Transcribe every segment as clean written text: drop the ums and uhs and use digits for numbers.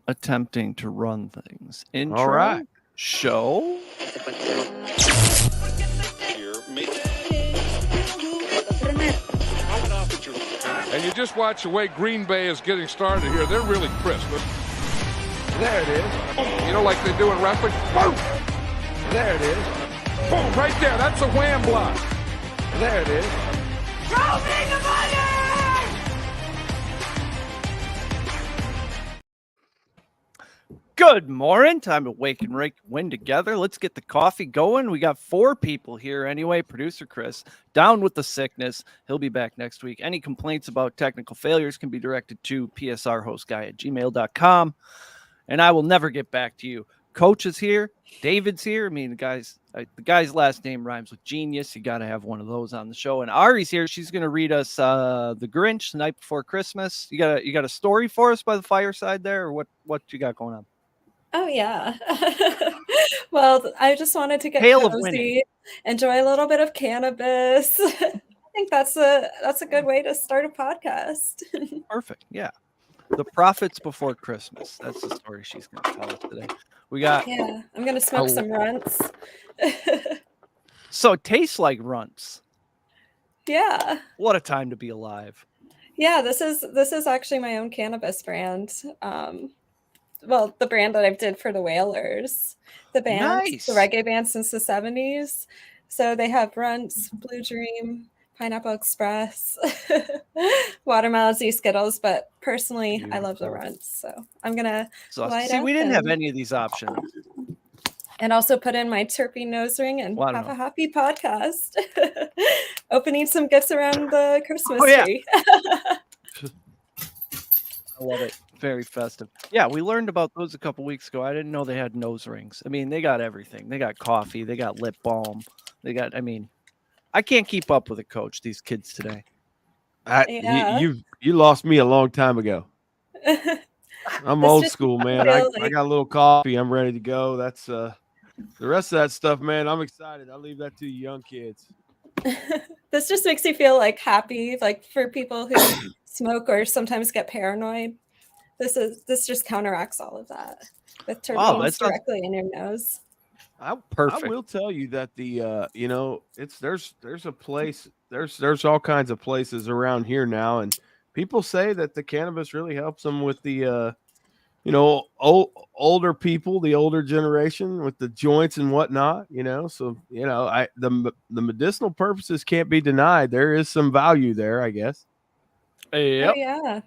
attempting to run things. Intro, All right. show. And you just watch the way Green Bay is getting started here. They're really crisp. There it is. You know, like they do in wrestling. Boom! There it is. Boom! Right there. That's a wham block. There it is. Show me the money! Good morning. Time to wake and rake win together. Let's get the coffee going. We got 4 people here anyway. Producer Chris, down with the sickness. He'll be back next week. Any complaints about technical failures can be directed to psrhostguy@gmail.com. And I will never get back to you. Coach is here. David's here. I mean, the guy's last name rhymes with genius. You got to have one of those on the show. And Ari's here. She's going to read us The Grinch, The Night Before Christmas. You got a story for us by the fireside there, or what you got going on? Oh, yeah. Well, I just wanted to get Hail of cozy, winning. enjoy a little bit of cannabis. I think that's a good way to start a podcast. Perfect. Yeah. The Profits Before Christmas. That's the story she's going to tell us today. We got. Yeah, I'm going to smoke some runts. So it tastes like runts. Yeah. What a time to be alive. Yeah, this is actually my own cannabis brand. Well, the brand that I've did for the Whalers, the band, Nice. the reggae band since the 70s. So they have Runts, Blue Dream, Pineapple Express, Watermelon Z Skittles, but personally, I love the Runts. So I'm going to light See, up we didn't have any of these options. and also put in my terpene nose ring and have a happy podcast. Opening some gifts around the Christmas tree. I love it. Very festive. Yeah, we learned about those a couple weeks ago. I didn't know they had nose rings. I mean, they got everything. They got coffee. They got lip balm. I can't keep up with it, Coach, these kids today. You lost me a long time ago. I'm old school, man. I got a little coffee. I'm ready to go. That's the rest of that stuff, man. I'm excited. I'll leave that to you young kids. This just makes me feel like happy, like for people who smoke or sometimes get paranoid. This just counteracts all of that with terpenes directly in your nose. Perfect. I will tell you that the there's a place, there's all kinds of places around here now, and people say that the cannabis really helps them with the older people, the older generation, with the joints and whatnot. So the medicinal purposes can't be denied. There is some value there, I guess. Yep. Oh, yeah.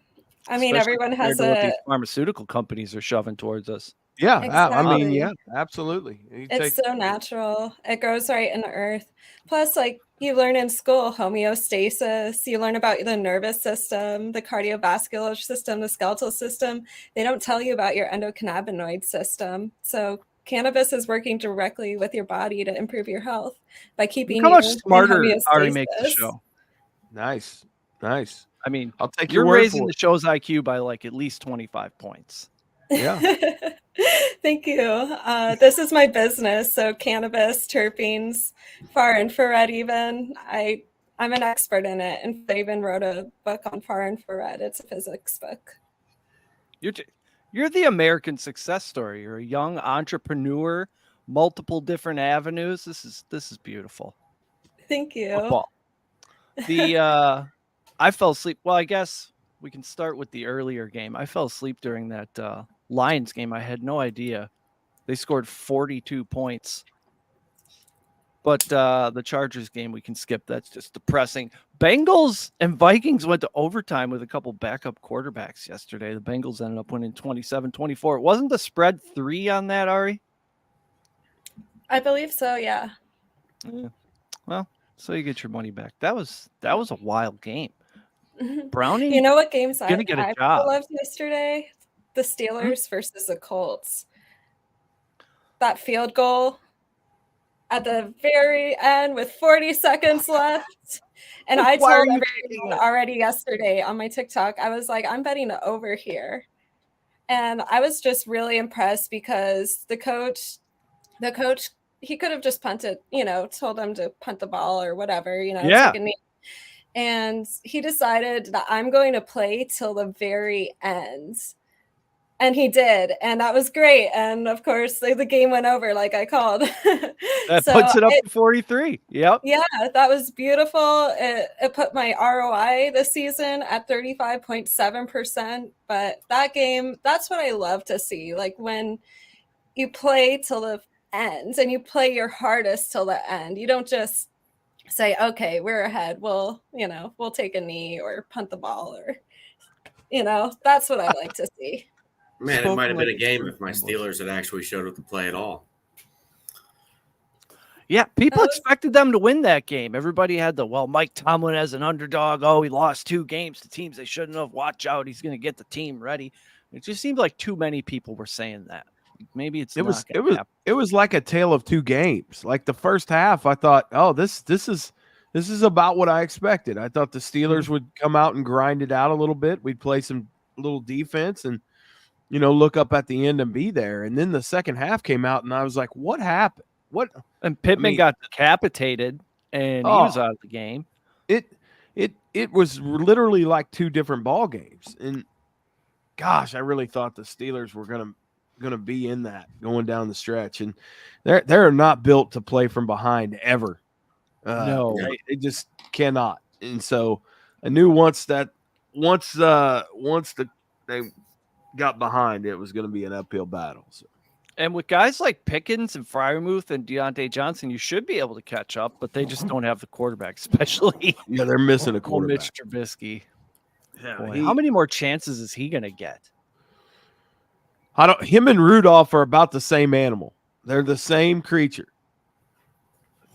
I mean, everyone has what these pharmaceutical companies are shoving towards us. Yeah, exactly. I mean, yeah, absolutely. It's so natural. It grows right in the earth. Plus, like you learn in school, homeostasis. You learn about the nervous system, the cardiovascular system, the skeletal system. They don't tell you about your endocannabinoid system. So cannabis is working directly with your body to improve your health by keeping you. How much smarter Ari makes the show? Nice. I mean, I'll take you're your word raising for the show's IQ by like at least 25 points. Yeah. Thank you. This is my business. So cannabis, terpenes, far infrared even. I'm an expert in it. And I even wrote a book on far infrared. It's a physics book. You're the American success story. You're a young entrepreneur, multiple different avenues. This is beautiful. Thank you. Football. I fell asleep. Well, I guess we can start with the earlier game. I fell asleep during that Lions game. I had no idea. They scored 42 points. But the Chargers game, we can skip. That's just depressing. Bengals and Vikings went to overtime with a couple backup quarterbacks yesterday. The Bengals ended up winning 27-24. It wasn't the spread 3 on that, Ari? I believe so, yeah. Well, so you get your money back. That was a wild game. Brownie, you know what games I loved yesterday? The Steelers versus the Colts. That field goal at the very end with 40 seconds left. And I told everyone already yesterday on my TikTok, I was like, I'm betting over here. And I was just really impressed because the coach, he could have just punted, told them to punt the ball or whatever, Yeah. And he decided that I'm going to play till the very end. And he did, and that was great. And of course, the game went over like I called. That puts it up to 43. Yep. Yeah, that was beautiful. It put my ROI this season at 35.7%. But that game, that's what I love to see. Like when you play till the end and you play your hardest till the end. You don't just say, okay, we're ahead. We'll take a knee or punt the ball or, that's what I like to see. Man, it might have been a game if my Steelers had actually showed up to play at all. Yeah, people expected them to win that game. Everybody had Mike Tomlin as an underdog. Oh, he lost 2 games to teams they shouldn't have. Watch out. He's going to get the team ready. It just seemed like too many people were saying that. Maybe it was like a tale of 2 games. Like the first half, I thought, oh, this is about what I expected. I thought the Steelers would come out and grind it out a little bit. We'd play some little defense and look up at the end and be there. And then the second half came out, and I was like, what happened? What? And Pittman got decapitated, and he was out of the game. It was literally like 2 different ball games. And gosh, I really thought the Steelers were gonna be in that going down the stretch. And they're not built to play from behind ever. No, they just cannot. And so I knew once they got behind, it was going to be an uphill battle. So. And with guys like Pickens and Freiermuth and Deontay Johnson, you should be able to catch up, but they just don't have the quarterback, especially. Yeah, they're missing a quarterback. Mitch Trubisky. Yeah, boy, how many more chances is he going to get? Him and Rudolph are about the same animal. They're the same creature.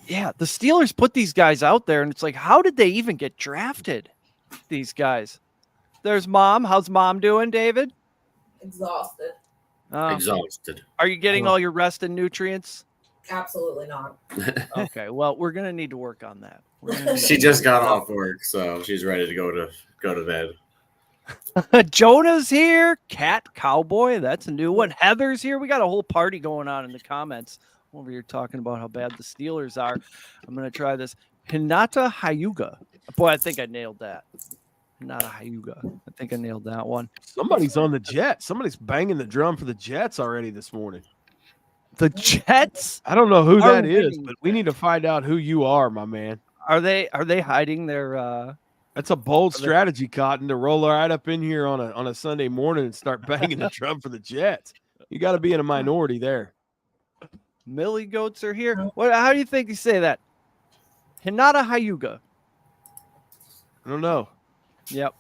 Yeah, the Steelers put these guys out there, and it's like, how did they even get drafted? These guys. There's Mom. How's Mom doing, David? Exhausted. Exhausted. Are you getting all your rest and nutrients? Absolutely not. Okay, well, we're gonna need to work on that. She just got off work, so she's ready to go to bed. Jonah's here. Cat Cowboy, that's a new one. Heather's here. We got a whole party going on in the comments over here talking about how bad the Steelers are. I'm gonna try this. Hinata Hyuga. Boy, I think I nailed that. Not a Hyuga. I think I nailed that one. Somebody's on the Jets. Somebody's banging the drum for the Jets already this morning. The Jets? I don't know who that is, but we need to find out who you are, my man. Are they hiding their That's a bold strategy, Cotton, to roll right up in here on a Sunday morning and start banging the drum for the Jets. You got to be in a minority there. Millie goats are here. How do you think you say that? Hinata Hyuga. I don't know. Yep.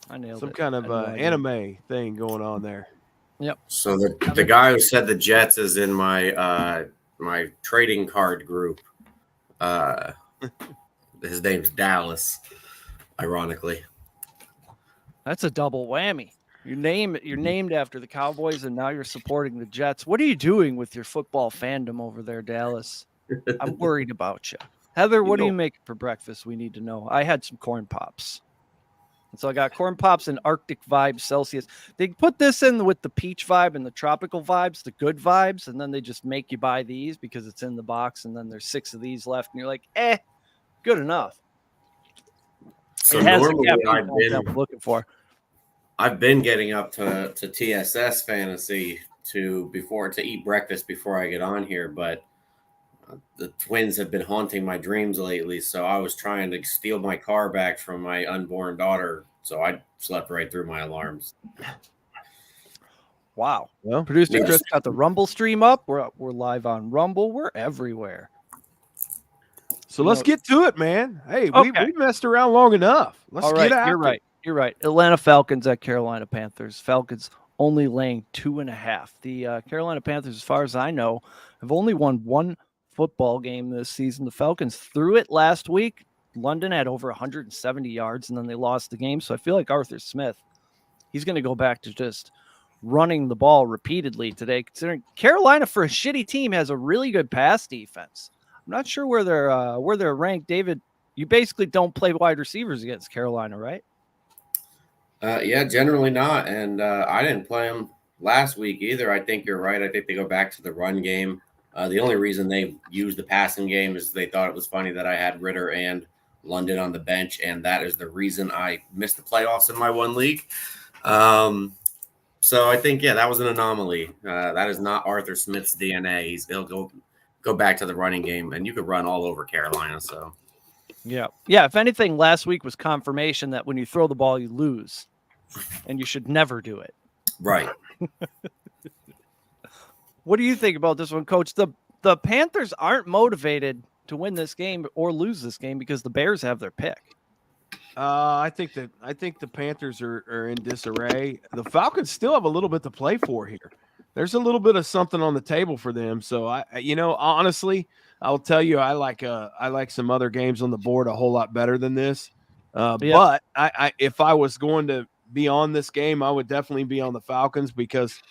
I nailed Some it. kind of anime thing going on there. Yep. So the guy who said the Jets is in my my trading card group. His name's Dallas, ironically. That's a double whammy. You're named after the Cowboys, and now you're supporting the Jets. What are you doing with your football fandom over there, Dallas? I'm worried about you. Heather, what do you make for breakfast? We need to know. I had some corn pops. And so I got corn pops and Arctic Vibe Celsius. They put this in with the peach vibe and the tropical vibes, the good vibes, and then they just make you buy these because it's in the box, and then there's 6 of these left, and you're like, good enough. So it has normally I'm looking for. I've been getting up to TSS fantasy to eat breakfast before I get on here, but the Twins have been haunting my dreams lately, so I was trying to steal my car back from my unborn daughter, so I slept right through my alarms. Wow. Well, producer Chris got the Rumble stream up. We're live on Rumble. We're everywhere. So let's get to it, man. Hey, we messed around long enough. Let's get out. You're right. Atlanta Falcons at Carolina Panthers. Falcons only laying 2.5. The Carolina Panthers, as far as I know, have only won 1 football game this season. The Falcons threw it last week. London had over 170 yards, and then they lost the game. So I feel like Arthur Smith, he's going to go back to just running the ball repeatedly today, considering Carolina, for a shitty team, has a really good pass defense. I'm not sure where they're ranked. David, you basically don't play wide receivers against Carolina, right? Yeah, generally not. And I didn't play them last week either. I think you're right. I think they go back to the run game. The only reason they used the passing game is they thought it was funny that I had Ritter and London on the bench, and that is the reason I missed the playoffs in my one league. So So I think, yeah, that was an anomaly. That is not Arthur Smith's DNA. He'll go back to the running game, and you could run all over Carolina. So Yeah. If anything, last week was confirmation that when you throw the ball, you lose, and you should never do it. right. What do you think about this one, Coach? The Panthers aren't motivated to win this game or lose this game because the Bears have their pick. I think the Panthers are in disarray. The Falcons still have a little bit to play for here. There's a little bit of something on the table for them. So honestly, I'll tell you, I like some other games on the board a whole lot better than this. But if I was going to be on this game, I would definitely be on the Falcons because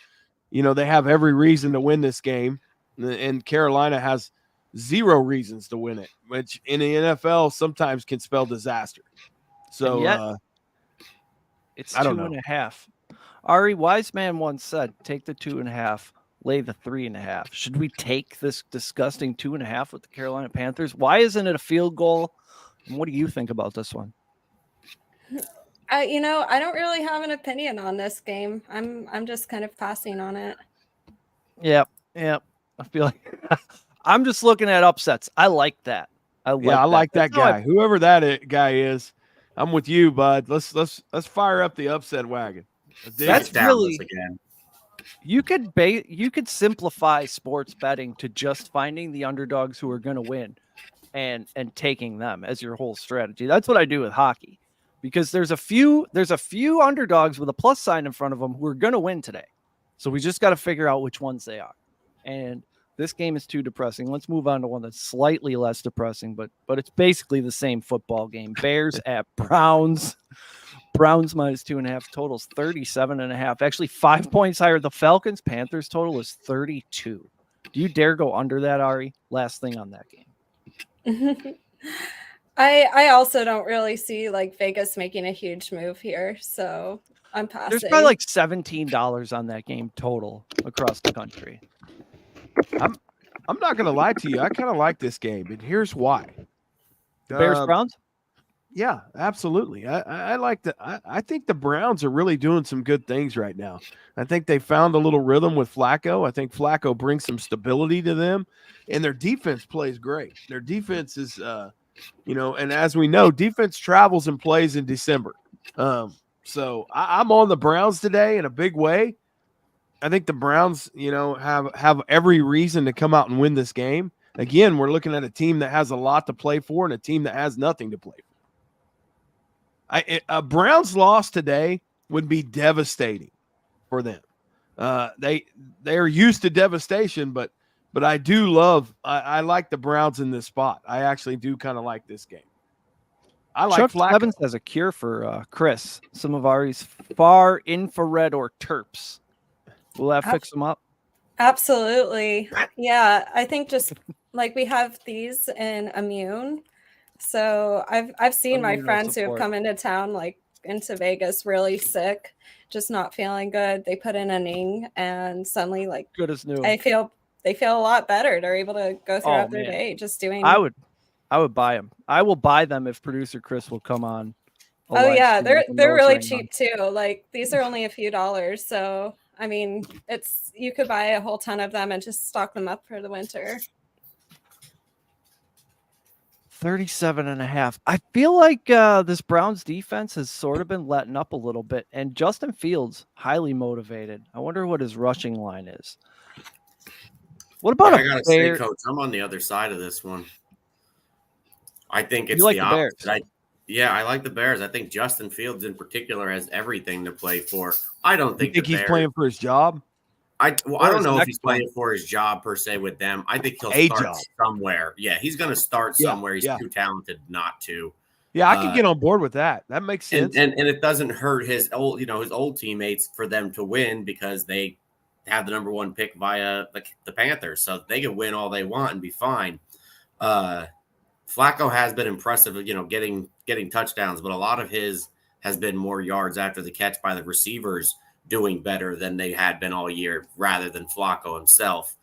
they have every reason to win this game, and Carolina has zero reasons to win it, which in the NFL sometimes can spell disaster. So it's I don't 2.5. Ari Wiseman once said, "Take the 2.5, lay the 3.5." Should we take this disgusting 2.5 with the Carolina Panthers? Why isn't it a field goal? And what do you think about this one? I don't really have an opinion on this game. I'm just kind of passing on it. Yep. I feel like I'm just looking at upsets. I like that. I like that guy. Whoever that guy is, I'm with you, bud. Let's fire up the upset wagon. That's really again. You could simplify sports betting to just finding the underdogs who are going to win and taking them as your whole strategy. That's what I do with hockey, because there's a few underdogs with a plus sign in front of them who are going to win today. So we just got to figure out which ones they are. And this game is too depressing. Let's move on to one that's slightly less depressing, but it's basically the same football game. Bears at Browns. Browns minus 2.5, totals 37.5. Actually, 5 points higher. The Falcons Panthers total is 32. Do you dare go under that, Ari? Last thing on that game. I also don't really see like Vegas making a huge move here, so I'm passing. There's probably like $17 on that game total across the country. I'm not gonna lie to you. I kind of like this game, and here's why. Bears Browns. Yeah, absolutely. I like the. I think the Browns are really doing some good things right now. I think they found a little rhythm with Flacco. I think Flacco brings some stability to them, and their defense plays great. Their defense is, and as we know, defense travels and plays in December. So I'm on the Browns today in a big way. I think the Browns, have every reason to come out and win this game. Again, we're looking at a team that has a lot to play for and a team that has nothing to play for. A Browns loss today would be devastating for them. They are used to devastation, but I do love. I like the Browns in this spot. I actually do kind of like this game. I like Chuck Flacco. Evans has a cure for Chris. Some of Ari's far infrared or terps. Will that fix them up? Absolutely. Yeah, I think just like we have these in immune. So I've seen my friends who have come into town, like into Vegas, really sick, just not feeling good. They put in a Ning and suddenly like good as new. they feel a lot better. They're able to go throughout their day just doing. I would buy them. I will buy them if producer Chris will come on. Oh yeah, they're really cheap too. Like these are only a few dollars. So I mean, you could buy a whole ton of them and just stock them up for the winter. 37.5. I feel like this Browns defense has sort of been letting up a little bit, and Justin Fields highly motivated. I wonder what his rushing line is. What about I gotta say, Coach, I'm on the other side of this one. I think it's the opposite. I like the Bears. I think Justin Fields in particular has everything to play for. I don't think he's playing for his job. I don't know if he's playing for his job per se with them. I think he'll start somewhere. Yeah, he's going to start somewhere. He's too talented not to. Yeah, I can get on board with that. That makes sense. And it doesn't hurt his old teammates for them to win because they have the number one pick via the Panthers, so they can win all they want and be fine. Flacco has been impressive, getting touchdowns, but a lot of his has been more yards after the catch by the receivers doing better than they had been all year rather than Flacco himself.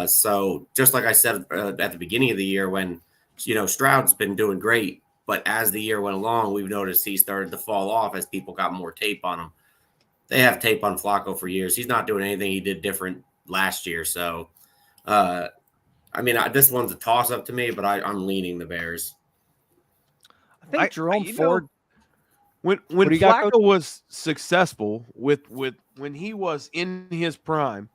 So just like I said at the beginning of the year when, Stroud's been doing great, but as the year went along, we've noticed he started to fall off as people got more tape on him. they have tape on Flacco for years. He's not doing anything he did different last year. So, this one's a toss up to me, but I'm leaning the Bears. I think Jerome you know, Ford. when What do you got, Coach? Flacco was successful with when he was in his prime,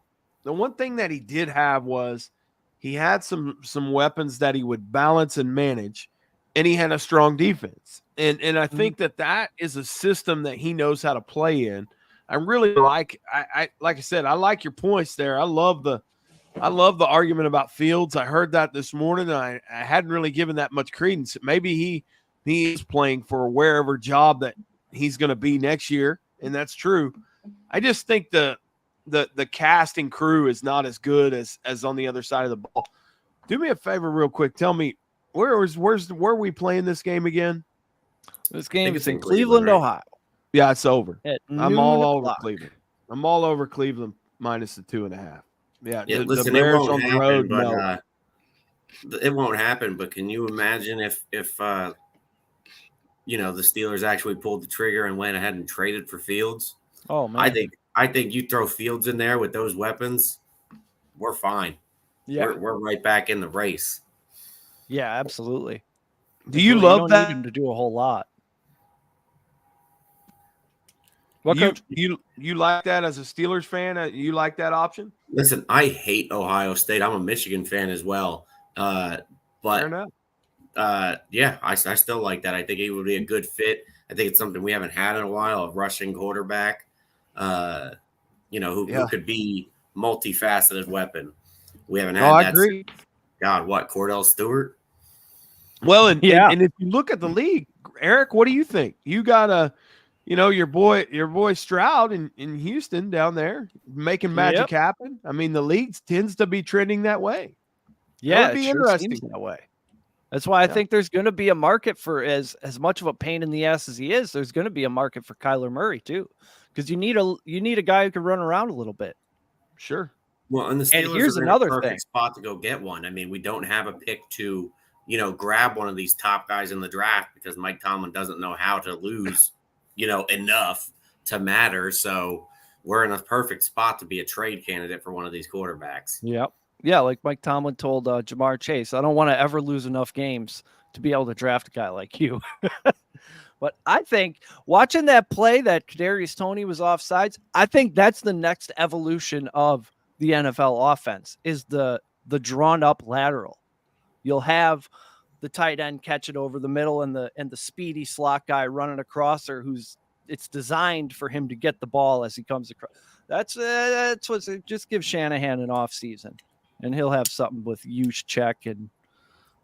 the one thing that he did have was he had some weapons that he would balance and manage, and he had a strong defense. And I think that is a system that he knows how to play in. I really like I said, I like your points there. I love the argument about Fields. I heard that this morning, and I hadn't really given that much credence. Maybe he is playing for wherever job that he's going to be next year, and that's true. I just think the cast and crew is not as good as on the other side of the ball. Do me a favor real quick. Tell me, where are we playing this game again? This game is in Cleveland, right? Ohio. Yeah, it's over. I'm all over Cleveland. I'm all over Cleveland minus the 2.5. Yeah, Listen, the Bears it won't on the happen, road. but it won't happen. But can you imagine if the Steelers actually pulled the trigger and went ahead and traded for Fields? Oh man, I think you throw Fields in there with those weapons, we're fine. yeah, We're right back in the race. yeah, absolutely. Do you love don't that? Need him to do a whole lot. You like that as a Steelers fan? You like that option? Listen, I hate Ohio State. I'm a Michigan fan as well. Fair enough. I still like that. I think it would be a good fit. I think it's something we haven't had in a while, a rushing quarterback, who could be multifaceted weapon. We haven't had that. I agree. God, what, Cordell Stewart? Well, and if you look at the league, Eric, what do you think? You got your boy Stroud in Houston down there making magic happen. I mean, the league tends to be trending that way. Yeah, it would be interesting that way. That's why I think there's going to be a market for as much of a pain in the ass as he is. There's going to be a market for Kyler Murray too, because you need a guy who can run around a little bit. Sure. Well, and the Steelers here's are another in a perfect thing. spot to go get one. I mean, we don't have a pick to grab one of these top guys in the draft because Mike Tomlin doesn't know how to lose enough to matter. So we're in a perfect spot to be a trade candidate for one of these quarterbacks. Yep. Yeah, like Mike Tomlin told Jamar Chase, I don't want to ever lose enough games to be able to draft a guy like you. But I think watching that play that Kadarius Toney was offsides, I think that's the next evolution of the NFL offense is the drawn up lateral. You'll have the tight end catch it over the middle and the speedy slot guy running across her it's designed for him to get the ball as he comes across. That's what just give Shanahan an off season and he'll have something with Juszczyk and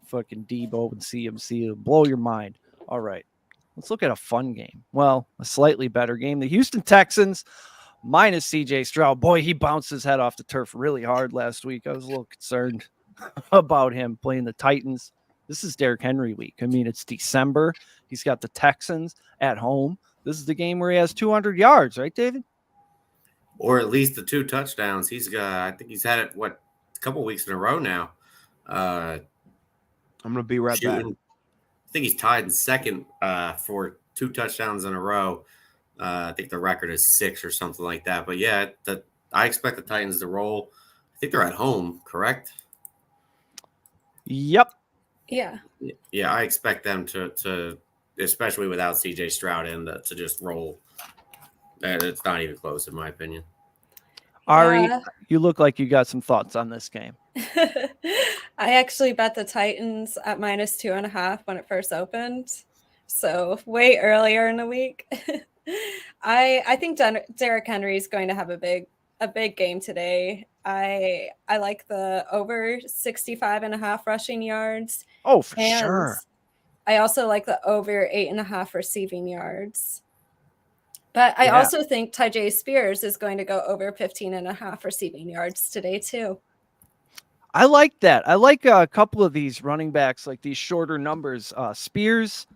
fucking Debo and CMC. It'll blow your mind. All right. Let's look at a fun game. Well, a slightly better game. The Houston Texans minus CJ Stroud. Boy, he bounced his head off the turf really hard last week. I was a little concerned about him playing the Titans. This is Derrick Henry week. I mean, it's December. He's got the Texans at home. This is the game where he has 200 yards, right, David? Or at least the 2 touchdowns. He's got, I think he's had it, a couple weeks in a row now. I'm going to be right back. I think he's tied in second for 2 touchdowns in a row. I think the record is 6 or something like that. But yeah, I expect the Titans to roll. I think they're at home, correct? Yep. Yeah. Yeah, I expect them to especially without CJ Stroud in, to just roll. It's not even close, in my opinion. Ari, you look like you got some thoughts on this game. I actually bet the Titans at minus 2.5 when it first opened. So way earlier in the week. I think Derrick Henry is going to have a big game today. I like the over 65.5 rushing yards. Oh, for sure. I also like the over 8.5 receiving yards. But I also think Tyjae Spears is going to go over 15.5 receiving yards today too. I like that. I like a couple of these running backs, like these shorter numbers. Spears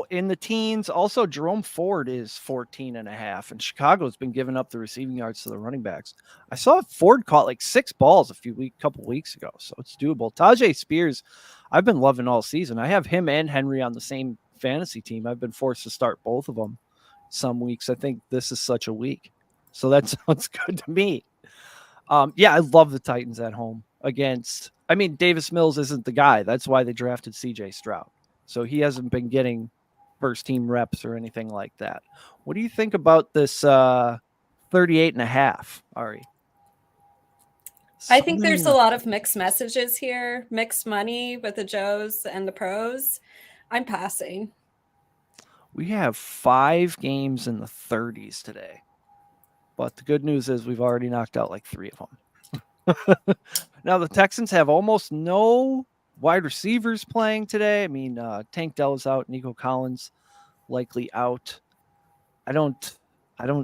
in the teens. Also, Jerome Ford is 14.5, and Chicago's been giving up the receiving yards to the running backs. I saw Ford caught like 6 balls a couple weeks ago, so it's doable. Tyjae Spears, I've been loving all season. I have him and Henry on the same fantasy team. I've been forced to start both of them some weeks. I think this is such a week. So that sounds good to me. Yeah, I love the Titans at home against. I mean, Davis Mills isn't the guy. That's why they drafted C.J. Stroud. So he hasn't been getting first team reps or anything like that. What do you think about this 38.5, Ari? I think there's a lot of mixed messages here, mixed money with the Joes and the pros. I'm passing. We have 5 games in the 30s today. But the good news is we've already knocked out like 3 of them. Now the Texans have almost no wide receivers playing today. I mean, Tank Dell's out, Nico Collins likely out. I don't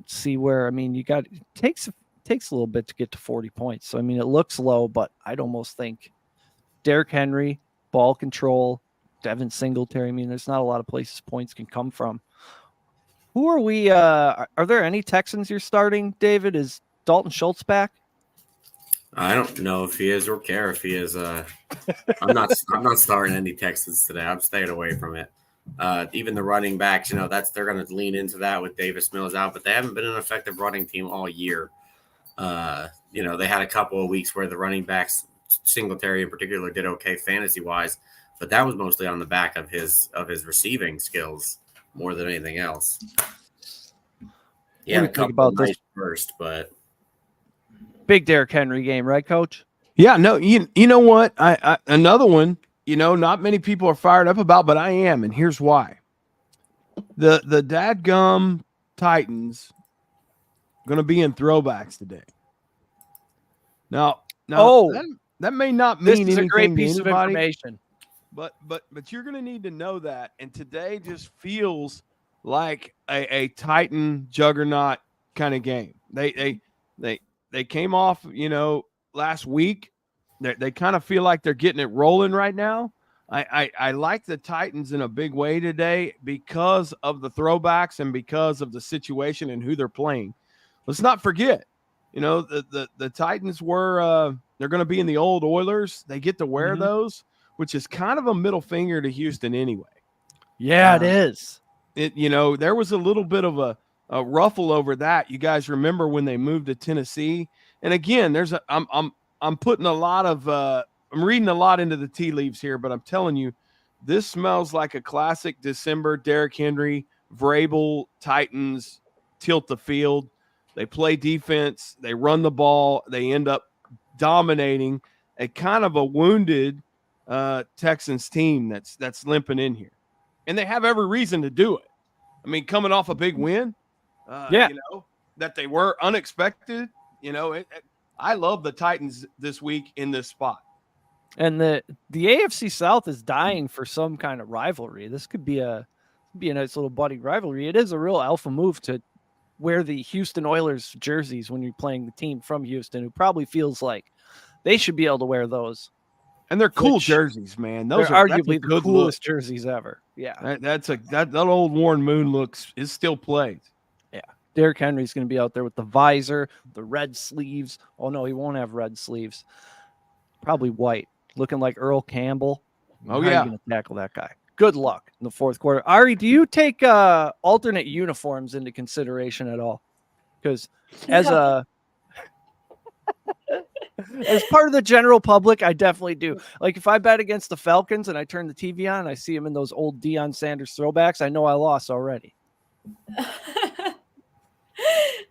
see where. I mean, it takes a little bit to get to 40 points. So I mean, it looks low, but I'd almost think Derrick Henry, ball control, Devin Singletary. I mean, there's not a lot of places points can come from. Who are we? Are there any Texans you're starting, David? Is Dalton Schultz back? I don't know if he is or care if he is. I'm not starting any Texans today. I'm staying away from it. Even the running backs, they're going to lean into that with Davis Mills out, but they haven't been an effective running team all year. They had a couple of weeks where the running backs, Singletary in particular, did okay fantasy wise, but that was mostly on the back of his receiving skills more than anything else. Yeah, what do you think about this first, but big Derrick Henry game, right, Coach? Yeah, no, you know what? I another one, not many people are fired up about, but I am, and here's why. The dadgum Titans going to be in throwbacks today. Now, that may not mean anything. This is a great piece of information. But you're going to need to know that. And today just feels like a Titan juggernaut kind of game. They came off, last week. They kind of feel like they're getting it rolling right now. I like the Titans in a big way today because of the throwbacks and because of the situation and who they're playing. Let's not forget, the Titans were they're going to be in the old Oilers. They get to wear those, which is kind of a middle finger to Houston anyway. Yeah, it is. There was a little bit of a ruffle over that. You guys remember when they moved to Tennessee? And again, I'm putting a lot of I'm reading a lot into the tea leaves here, but I'm telling you, this smells like a classic December Derrick Henry, Vrabel, Titans tilt the field. They play defense. They run the ball. They end up dominating a kind of a wounded Texans team that's limping in here. And they have every reason to do it. I mean, coming off a big win, that they were unexpected. I love the Titans this week in this spot. And the AFC South is dying for some kind of rivalry. This could be a nice little buddy rivalry. It is a real alpha move to wear the Houston Oilers jerseys when you're playing the team from Houston, who probably feels like they should be able to wear those. And they're cool jerseys, man. Those are arguably the coolest jerseys ever. Yeah, that old Warren Moon is still played. Yeah, Derrick Henry's going to be out there with the visor, the red sleeves. Oh no, he won't have red sleeves. Probably white, looking like Earl Campbell. Oh, How are you going to tackle that guy? Good luck in the fourth quarter. Ari, do you take alternate uniforms into consideration at all? Because as part of the general public, I definitely do. Like if I bet against the Falcons and I turn the TV on and I see him in those old Deion Sanders throwbacks, I know I lost already.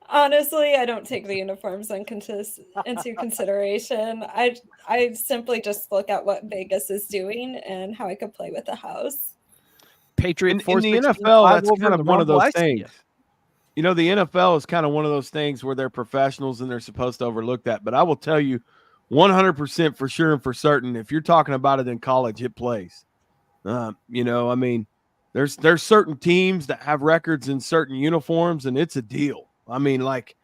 Honestly, I don't take the uniforms into consideration. I simply just look at what Vegas is doing and how I could play with the house. Patriot in the NFL, that's kind of one of those things. The NFL is kind of one of those things where they're professionals and they're supposed to overlook that. But I will tell you 100% for sure and for certain, if you're talking about it in college, it plays. I mean, there's certain teams that have records in certain uniforms, and it's a deal. I mean, like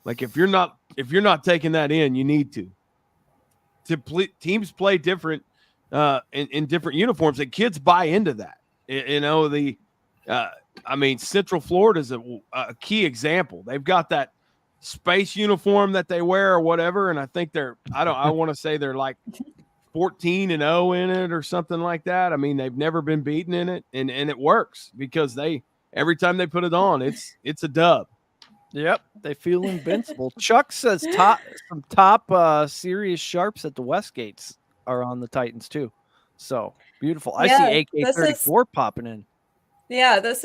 if you're not taking that in, you need to. Teams play different in different uniforms, and kids buy into that. I mean, Central Florida is a key example. They've got that space uniform that they wear or whatever, and I think I want to say they're like 14-0 in it or something like that. I mean, they've never been beaten in it, and it works because every time they put it on, it's a dub. Yep, they feel invincible. Chuck says some top serious sharps at the Westgates are on the Titans too. So beautiful. I see Yeah, AK-34 popping in. this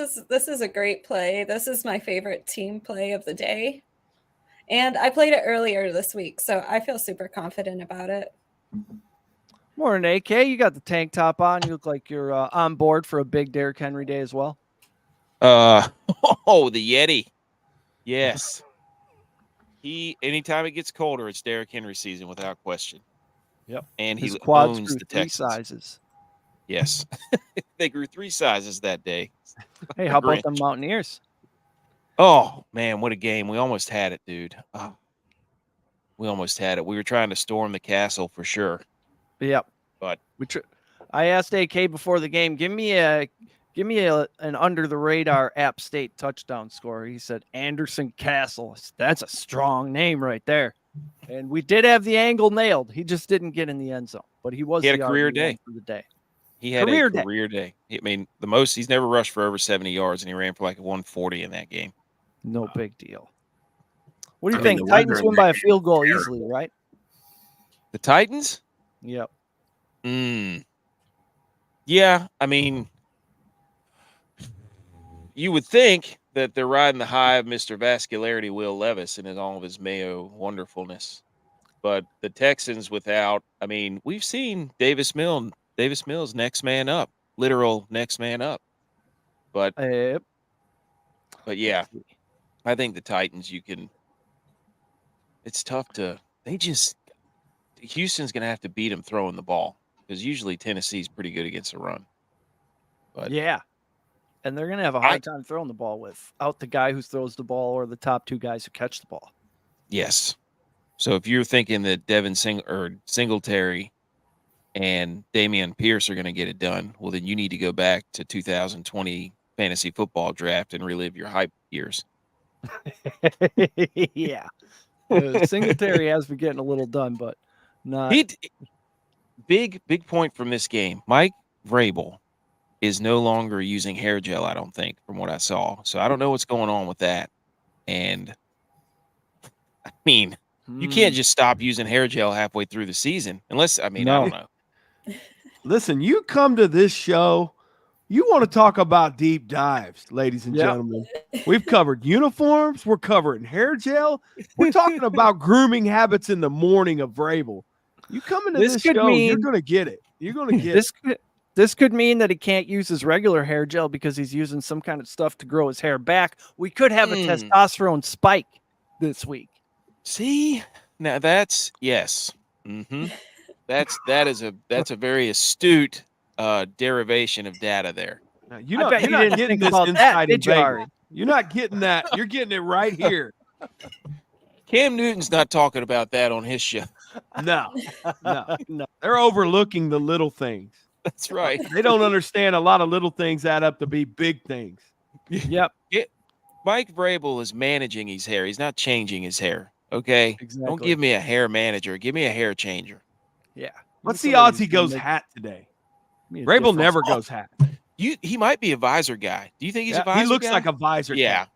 is a great play. This is my favorite team play of the day. And I played it earlier this week, so I feel super confident about it. Morning, AK. You got the tank top on. You look like you're on board for a big Derrick Henry day as well. The Yeti. Yes. Anytime it gets colder, it's Derrick Henry season without question. Yep. And His he quads owns grew the 3 Texans. sizes. Yes. They grew 3 sizes that day. Hey, how about the Mountaineers? Oh, man, what a game. We almost had it, dude. We almost had it. We were trying to storm the castle for sure. Yep. But I asked AK before the game, give me an under the radar App State touchdown score. He said Anderson Castle. That's a strong name right there. And we did have the angle nailed. He just didn't get in the end zone, but he was He had the a career RB1 day for the day. He had a career day. I mean, the most he's never rushed for over 70 yards, and he ran for like a 140 in that game. No big deal. What do you think? Titans win by a field goal easily, right? The Titans? Yep. Yeah, I mean, you would think that they're riding the high of Mr. Vascularity Will Levis and all of his Mayo wonderfulness. But the Texans we've seen Davis Mills next man up, literal next man up. But yeah, I think the Titans, it's tough Houston's going to have to beat them throwing the ball because usually Tennessee's pretty good against the run. But yeah. And they're going to have a hard time throwing the ball without the guy who throws the ball or the top 2 guys who catch the ball. Yes. So if you're thinking that Devin Singletary and Damian Pierce are going to get it done, well, then you need to go back to 2020 fantasy football draft and relive your hype years. Yeah. Singletary has been getting a little done, but not. Big point from this game. Mike Vrabel is no longer using hair gel, I don't think, from what I saw. So I don't know what's going on with that. And I mean, you can't just stop using hair gel halfway through the season unless, I don't know. Listen, you come to this show, you want to talk about deep dives, ladies and gentlemen. We've covered uniforms. We're covering hair gel. We're talking about grooming habits in the morning of Vrabel. You come into this show, you're going to get it. You're going to get it. This could mean that he can't use his regular hair gel because he's using some kind of stuff to grow his hair back. We could have a testosterone spike this week. See, now that's yes. That's a very astute derivation of data there. Now, you're not getting this inside in Vegas. You're not getting that. You're getting it right here. Cam Newton's not talking about that on his show. No. They're overlooking the little things. That's right. They don't understand a lot of little things add up to be big things. Yep. Mike Vrabel is managing his hair. He's not changing his hair. Okay. Exactly. Don't give me a hair manager. Give me a hair changer. Yeah. What's the odds he goes hat today? Vrabel never goes hat. He might be a visor guy. Do you think he's a visor guy? He looks like a visor guy.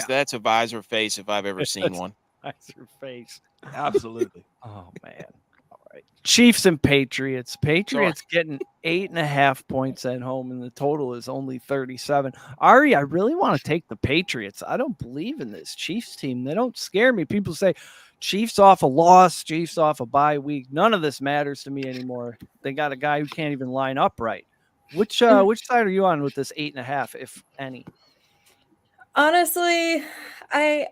That's a visor face if I've ever seen one. Visor face. Absolutely. Oh, man. All right. Chiefs and Patriots. Patriots getting 8.5 points at home, and the total is only 37. Ari, I really want to take the Patriots. I don't believe in this Chiefs team. They don't scare me. People say Chiefs off a loss, Chiefs off a bye week. None of this matters to me anymore. They got a guy who can't even line up right. Which side are you on with this 8.5, if any? Honestly, I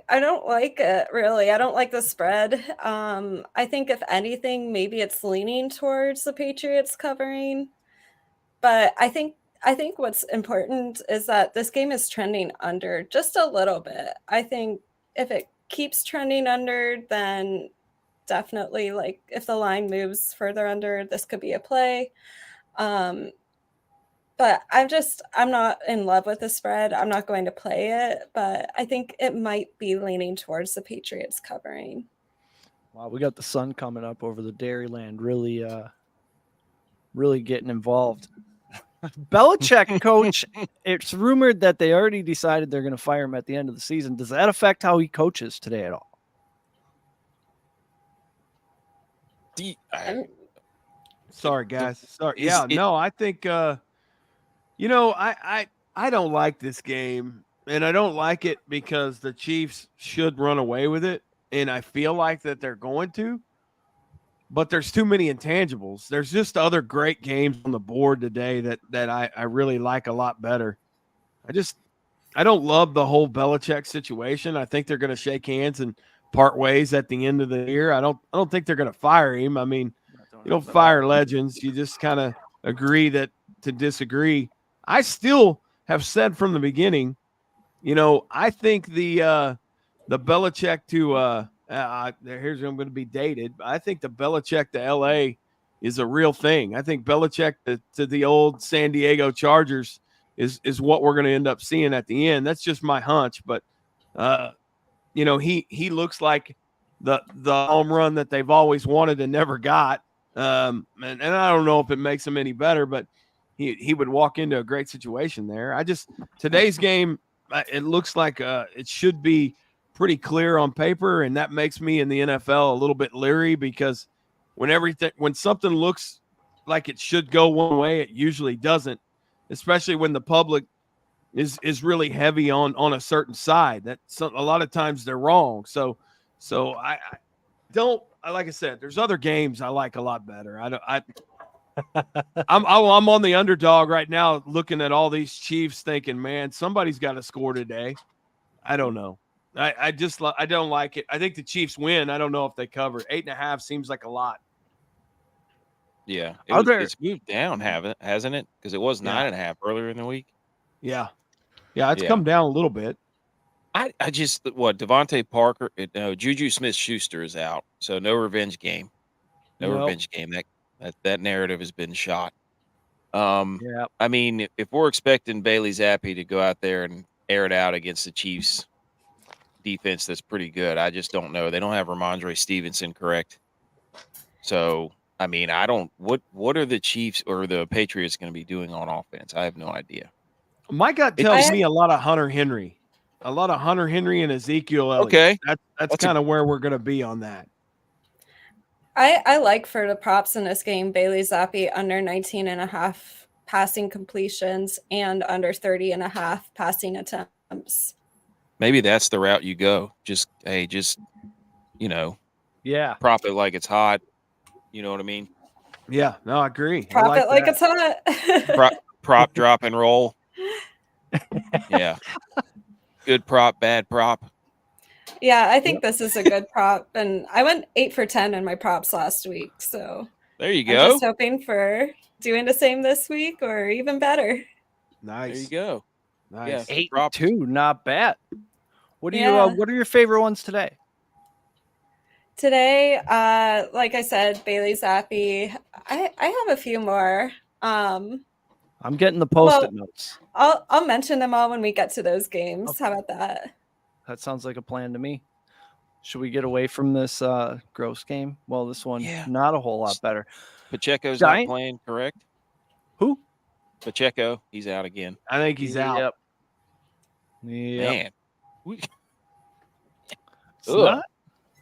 don't like it, really. I don't like the spread. I think if anything, maybe it's leaning towards the Patriots covering. But I think what's important is that this game is trending under just a little bit. I think if it keeps trending under, then definitely, like, if the line moves further under, this could be a play. But I'm not in love with the spread. I'm not going to play it, but I think it might be leaning towards the Patriots covering. Wow, we got the sun coming up over the Dairyland, really getting involved. Belichick coach, it's rumored that they already decided they're going to fire him at the end of the season. Does that affect how he coaches today at all? Sorry, guys. Sorry. Is Yeah, it- no, I think I don't like this game, and I don't like it because the Chiefs should run away with it, and I feel like that they're going to. But there's too many intangibles. There's just other great games on the board today that I really like a lot better. I don't love the whole Belichick situation. I think they're going to shake hands and part ways at the end of the year. I don't think they're going to fire him. I mean, you don't fire legends. You just kind of agree to disagree. I still have said from the beginning, I think the Belichick to here's I'm going to be dated. I think the Belichick to LA is a real thing. I think Belichick to the old San Diego Chargers is what we're going to end up seeing at the end. That's just my hunch, but he looks like the home run that they've always wanted and never got. And I don't know if it makes him any better, but he would walk into a great situation there. Today's game, it looks like it should be pretty clear on paper, and that makes me in the NFL a little bit leery because when something looks like it should go one way, it usually doesn't, especially when the public is really heavy on a certain side. A lot of times they're wrong. So I don't, like I said, there's other games I like a lot better. I'm on the underdog right now, looking at all these Chiefs, thinking, man, somebody's got to score today. I don't know. I don't like it. I think the Chiefs win. I don't know if they cover. 8.5 seems like a lot. Yeah, It's moved down, hasn't it? Because it was 9.5 earlier in the week. Yeah, it's come down a little bit. I just Devontae Parker, Juju Smith-Schuster is out, so no revenge game. Revenge game. That narrative has been shot. Yeah. I mean, if we're expecting Bailey Zappi to go out there and air it out against the Chiefs defense, that's pretty good. I just don't know. They don't have Ramondre Stevenson, correct? So, I mean, what are the Chiefs or the Patriots going to be doing on offense? I have no idea. My gut tells me a lot of Hunter Henry and Ezekiel Elliott. Okay. That's kind of where we're going to be on that. I like for the props in this game, Bailey Zappi under 19.5 passing completions and under 30.5 passing attempts. Maybe that's the route you go. Just prop it like it's hot. You know what I mean? Yeah, no, I agree. Prop it like it's hot. Prop, drop, and roll. Yeah. Good prop, bad prop. Yeah, I think this is a good prop. And I went 8 for 10 in my props last week. So there you I'm go. just hoping for doing the same this week or even better. Nice. There you go. Nice. Yeah, 8-2, not bad. What are your favorite ones today? Today, like I said, Bailey Zappi. I have a few more. I'm getting the post-it notes. I'll mention them all when we get to those games. Okay. How about that? That sounds like a plan to me. Should we get away from this gross game? Well, this one, not a whole lot better. Pacheco's not playing, correct? Who? Pacheco. He's out again. I think he's out. Yep. Man.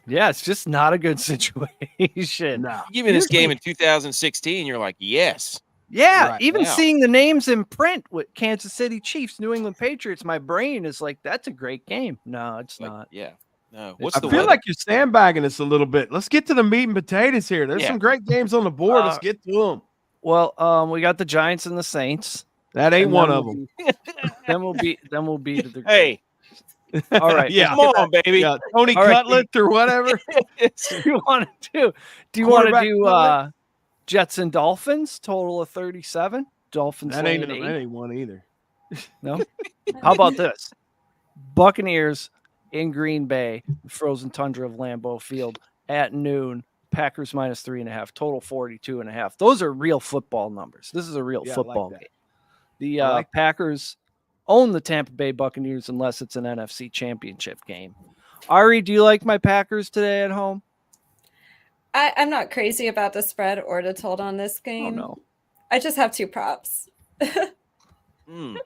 It's just not a good situation. No. Give me this game in 2016, you're like, yes. Yeah, right even now. Seeing the names in print with Kansas City Chiefs, New England Patriots, my brain is like, that's a great game. No, it's not. Yeah. No. I feel like you're sandbagging us a little bit. Let's get to the meat and potatoes here. There's some great games on the board. Let's get to them. Well, we got the Giants and the Saints. That ain't one of them. Then we'll be the Hey. All right. Yeah. Come on, baby. Yeah. Tony Cutlet or whatever. Do you want to do Jets and Dolphins, total of 37? Dolphins. That ain't one either. No. How about this? Buccaneers in Green Bay, frozen tundra of Lambeau Field at noon. Packers minus 3.5, total 42.5. Those are real football numbers. This is a real football game. The Packers own the Tampa Bay Buccaneers unless it's an NFC Championship game. Ari, do you like my Packers today at home? I'm not crazy about the spread or the total on this game. Oh, no. I just have 2 props.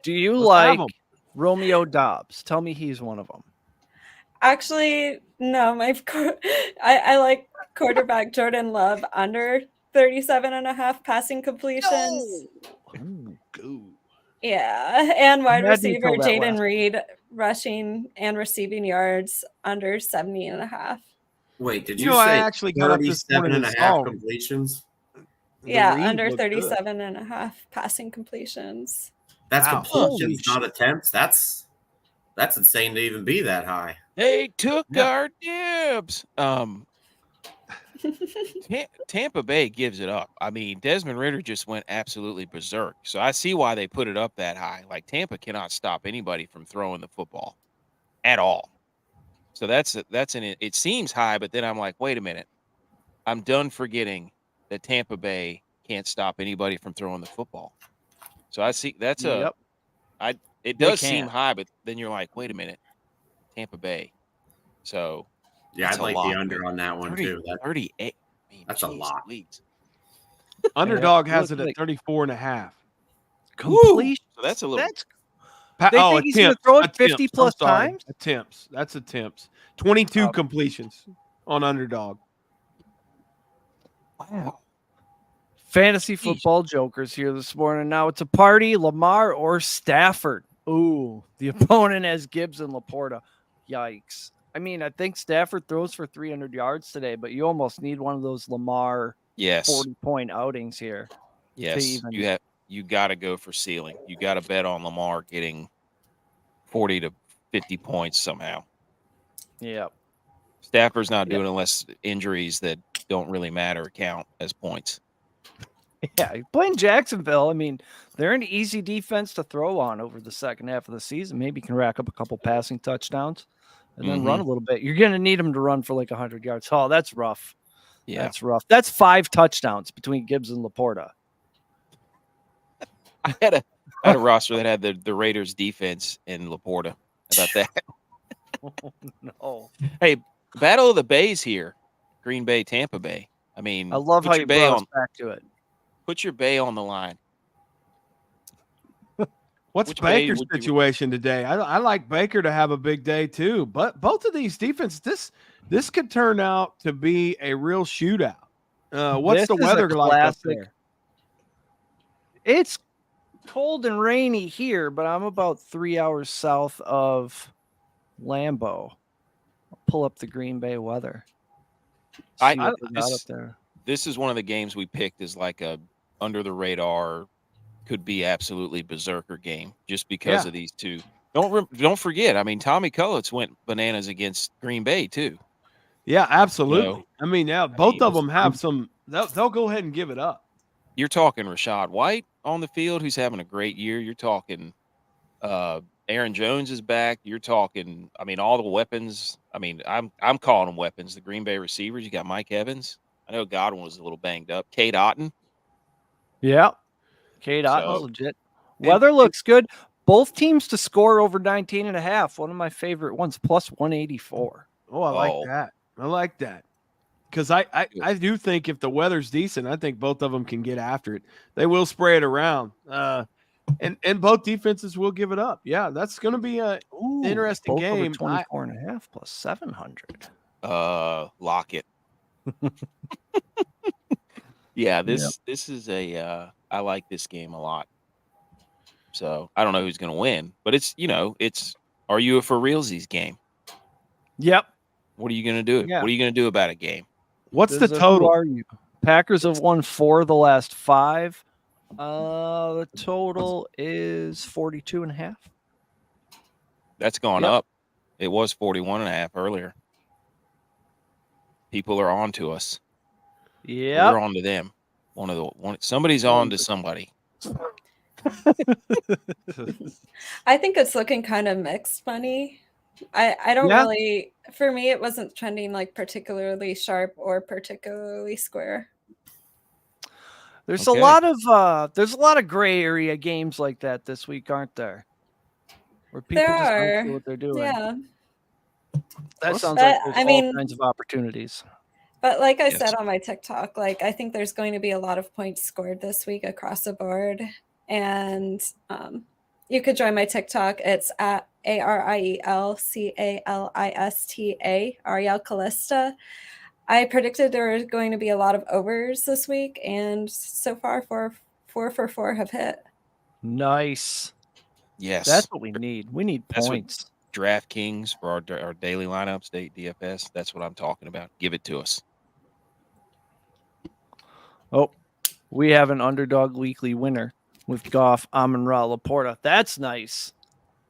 Do you Let's have like 'em. Romeo Dobbs? Tell me he's one of them. Actually, no. I like quarterback Jordan Love under 37.5 passing completions. Ooh. Yeah, and wide Mad you receiver told that Jaden last Reed rushing and receiving yards under 70.5. Wait, did You you know, I say actually got up this 37 morning and and a half saw completions? the Yeah, read under looked good. 37.5 passing completions. That's Wow. completions, Holy not attempts. That's insane to even be that high. They took Yeah. our dibs. Tampa Bay gives it up. I mean, Desmond Ridder just went absolutely berserk. So I see why they put it up that high. Like Tampa cannot stop anybody from throwing the football at all. So it seems high, but then I'm like, wait a minute. I'm done forgetting that Tampa Bay can't stop anybody from throwing the football. So I see it Yep. does They seem can't. high, but then you're like, wait a minute, Tampa Bay. So Yeah, that's I'd a like lot, the under but on that one 30, too. 38. I mean, That's a geez lot. Louise. Underdog has Look it at like 34.5. completion. So that's a little. They think he's going to throw it 50 plus times? Attempts. That's attempts. 22 Oh. completions on underdog. Wow. Fantasy football jokers here this morning. Now it's a party, Lamar or Stafford. Ooh, the opponent has Gibbs and Laporta. Yikes. I mean, I think Stafford throws for 300 yards today, but you almost need one of those Lamar Yes. 40-point outings here. Yes. You got to go for ceiling. You got to bet on Lamar getting 40 to 50 points somehow. Yeah. Stafford's not doing it unless injuries that don't really matter count as points. Yeah, playing Jacksonville, I mean, they're an easy defense to throw on over the second half of the season. Maybe can rack up a couple passing touchdowns and then run a little bit. You're going to need them to run for like 100 yards. Oh, that's rough. Yeah. That's rough. That's 5 touchdowns between Gibbs and Laporta. I had a roster that had the Raiders defense in Laporta. How about that? Oh, no. Hey, Battle of the Bays here. Green Bay, Tampa Bay. I mean, I love how you brought us back to it. Put your Bay on the line. What's Which Bay Baker's would you- situation today? I like Baker to have a big day too, but both of these defenses, this could turn out to be a real shootout. What's This the is a weather like up classic. there? It's cold and rainy here, but I'm about 3 hours south of Lambeau. I'll pull up the Green Bay weather. See what they got up there. This is one of the games we picked as like a under the radar, could be absolutely berserker game just because of these two. Don't forget. I mean, Tommy Cullitz went bananas against Green Bay too. Yeah, absolutely. So, I mean, now both of them have some. They'll go ahead and give it up. You're talking Rashad White on the field, who's having a great year. You're talking Aaron Jones is back. You're talking. I mean, all the weapons. I mean, I'm calling them weapons. The Green Bay receivers. You got Mike Evans. I know Godwin was a little banged up. Cade Otton. Yeah. Cade Otton's So- legit. Weather looks good. Both teams to score over 19.5. One of my favorite ones, plus 184. Oh, I like that. I like that. Because I do think if the weather's decent, I think both of them can get after it. They will spray it around. And both defenses will give it up. Yeah, that's going to be an interesting both game. Over 24.5 plus 700. Lock it. Yeah, this is a I like this game a lot. So I don't know who's going to win, but it's are you a for realsies game? Yep. What are you going to do? Yeah. What are you going to do about a game? What's This the is total? Who are you? Packers have won 4 of the last 5. The total is 42.5. That's gone Yep. up. It was 41.5 earlier. People are on to us. Yeah. We're on to them. Somebody's on to somebody. I think it's looking kind of mixed money. I don't really, for me, it wasn't trending like particularly sharp or particularly square. There's Okay. a lot of gray area games like that this week, aren't there? Where people There just are. don't know what they're doing. Yeah. That sounds But, like there's I all mean- kinds of opportunities. But like I Yes. said on my TikTok, like I think there's going to be a lot of points scored this week across the board. And you could join my TikTok. It's at ArielCalista, Ariel Calista. I predicted there were going to be a lot of overs this week, and so far, four for four have hit. Nice. Yes. That's what we need. We need That's what- points. DraftKings for our daily lineups, DFS. That's what I'm talking about. Give it to us. Oh, we have an underdog weekly winner with Goff, Amon-Ra, Laporta. That's nice.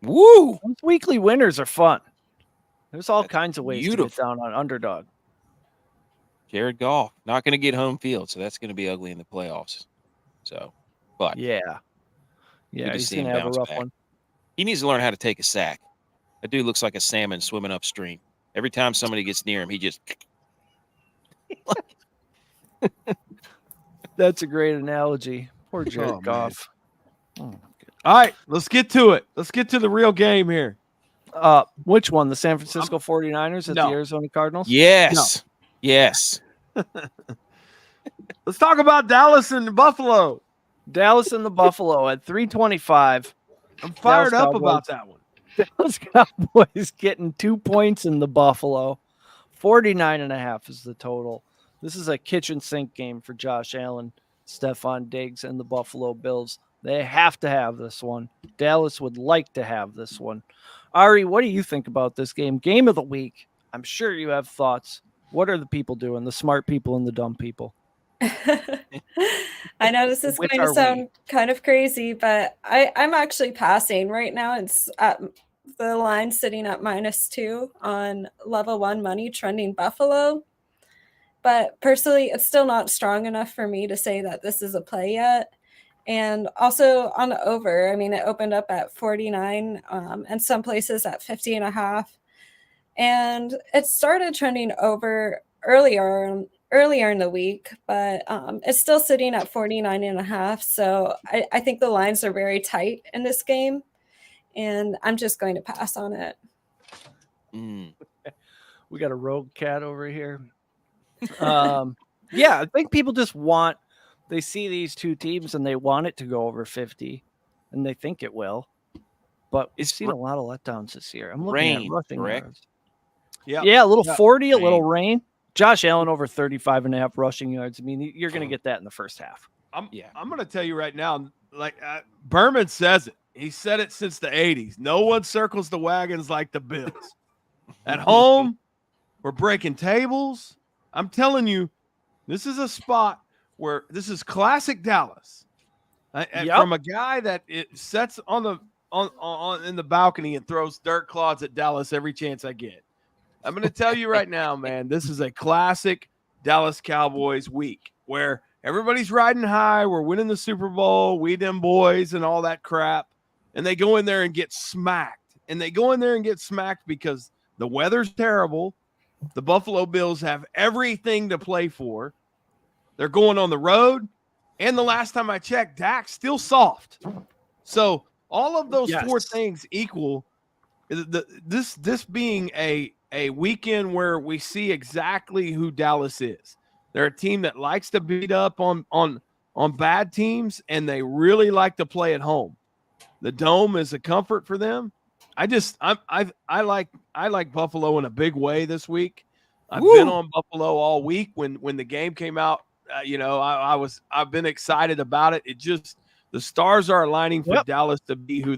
Woo! Those weekly winners are fun. There's all That's kinds of ways to get beautiful. down on underdog. Jared Goff not going to get home field, so that's going to be ugly in the playoffs. So, but Yeah. Good Yeah, to he's see going him to have a bounce rough back. one. he needs to learn how to take a sack. That dude looks like a salmon swimming upstream. Every time somebody gets near him, he just. That's a great analogy. Poor Jared Oh, man. Goff. Oh, All right, let's get to it. Let's get to the real game here. which one? The San Francisco 49ers at No. the Arizona Cardinals? Yes. Yes. Let's talk about Dallas and Buffalo. Dallas and the Buffalo at 325. I'm fired Dallas up Cowboys. about that one. Dallas Cowboys getting 2 points in the Buffalo. 49.5 is the total. This is a kitchen sink game for Josh Allen, Stephon Diggs, and the Buffalo Bills. They have to have this one. Dallas would like to have this one. Ari, what do you think about this game? Game of the week. I'm sure you have thoughts. What are the people doing? The smart people and the dumb people. I know this is Which going are to we? sound kind of crazy, but I'm actually passing right now. It's at the line sitting at -2 on level 1 money trending Buffalo. But personally, it's still not strong enough for me to say that this is a play yet. And also on the over, I mean, it opened up at 49 and some places at 50.5. And it started trending over earlier in the week, but it's still sitting at 49.5. So I think the lines are very tight in this game, and I'm just going to pass on it. Mm. We got a rogue cat over here. Yeah, I think people just they see these two teams and they want it to go over 50, and they think it will. But we've It's seen a lot of letdowns this year. I'm looking rain, at rushing correct? yards. Yeah. Yeah, a little Yeah. 40, a little Rain. rain. Josh Allen over 35.5 rushing yards. I mean, you're going to get that in the first half. I'm Yeah. going to tell you right now, like Berman says it. He said it since the 80s. No one circles the wagons like the Bills. At home, we're breaking tables. I'm telling you, this is a spot where this is classic Dallas. And Yep. from a guy that it sets on in the balcony and throws dirt clods at Dallas every chance I get. I'm going to tell you right now, man, this is a classic Dallas Cowboys week where everybody's riding high. We're winning the Super Bowl, we them boys and all that crap. And they go in there and get smacked. And they go in there and get smacked because the weather's terrible. The Buffalo Bills have everything to play for. They're going on the road. And the last time I checked, Dak's still soft. So all of those four Yes. things equal this being a weekend where we see exactly who Dallas is. They're a team that likes to beat up on bad teams, and they really like to play at home. The dome is a comfort for them. I like Buffalo in a big way this week. I've been on Buffalo all week when the game came out. I've been excited about it. It just the stars are aligning for Dallas to be who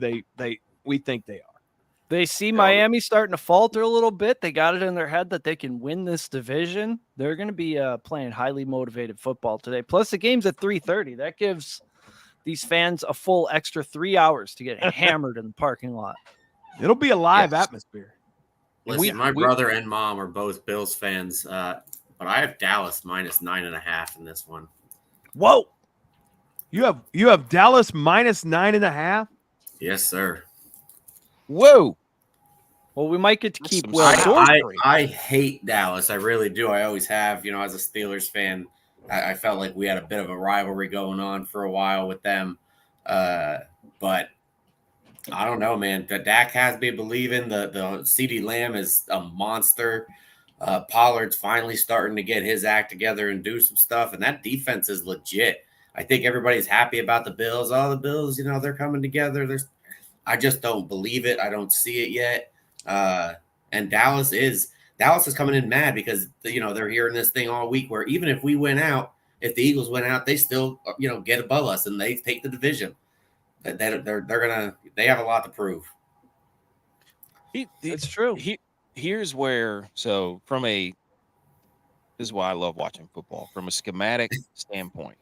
we think they are. They see Miami starting to falter a little bit. They got it in their head that they can win this division. They're going to be playing highly motivated football today. Plus, the game's at 3:30. That gives these fans a full extra 3 hours to get hammered in the parking lot. It'll be a live atmosphere. Listen, my brother and mom are both Bills fans, but I have Dallas -9.5 in this one. Whoa! You have Dallas -9.5? Yes, sir. Whoa. Well, we might get to That's keep some Will. sorcery. I hate Dallas. I really do. I always have. As a Steelers fan, I felt like we had a bit of a rivalry going on for a while with them. But I don't know, man. The Dak has me believing. The CeeDee Lamb is a monster. Pollard's finally starting to get his act together and do some stuff, and that defense is legit. I think everybody's happy about the Bills. Oh, the Bills, they're coming together. I just don't believe it. I don't see it yet. And Dallas is coming in mad because they're hearing this thing all week where even if we win out, if the Eagles win out, they still get above us and they take the division. They have a lot to prove. It's true. Here's where this is why I love watching football from a schematic standpoint.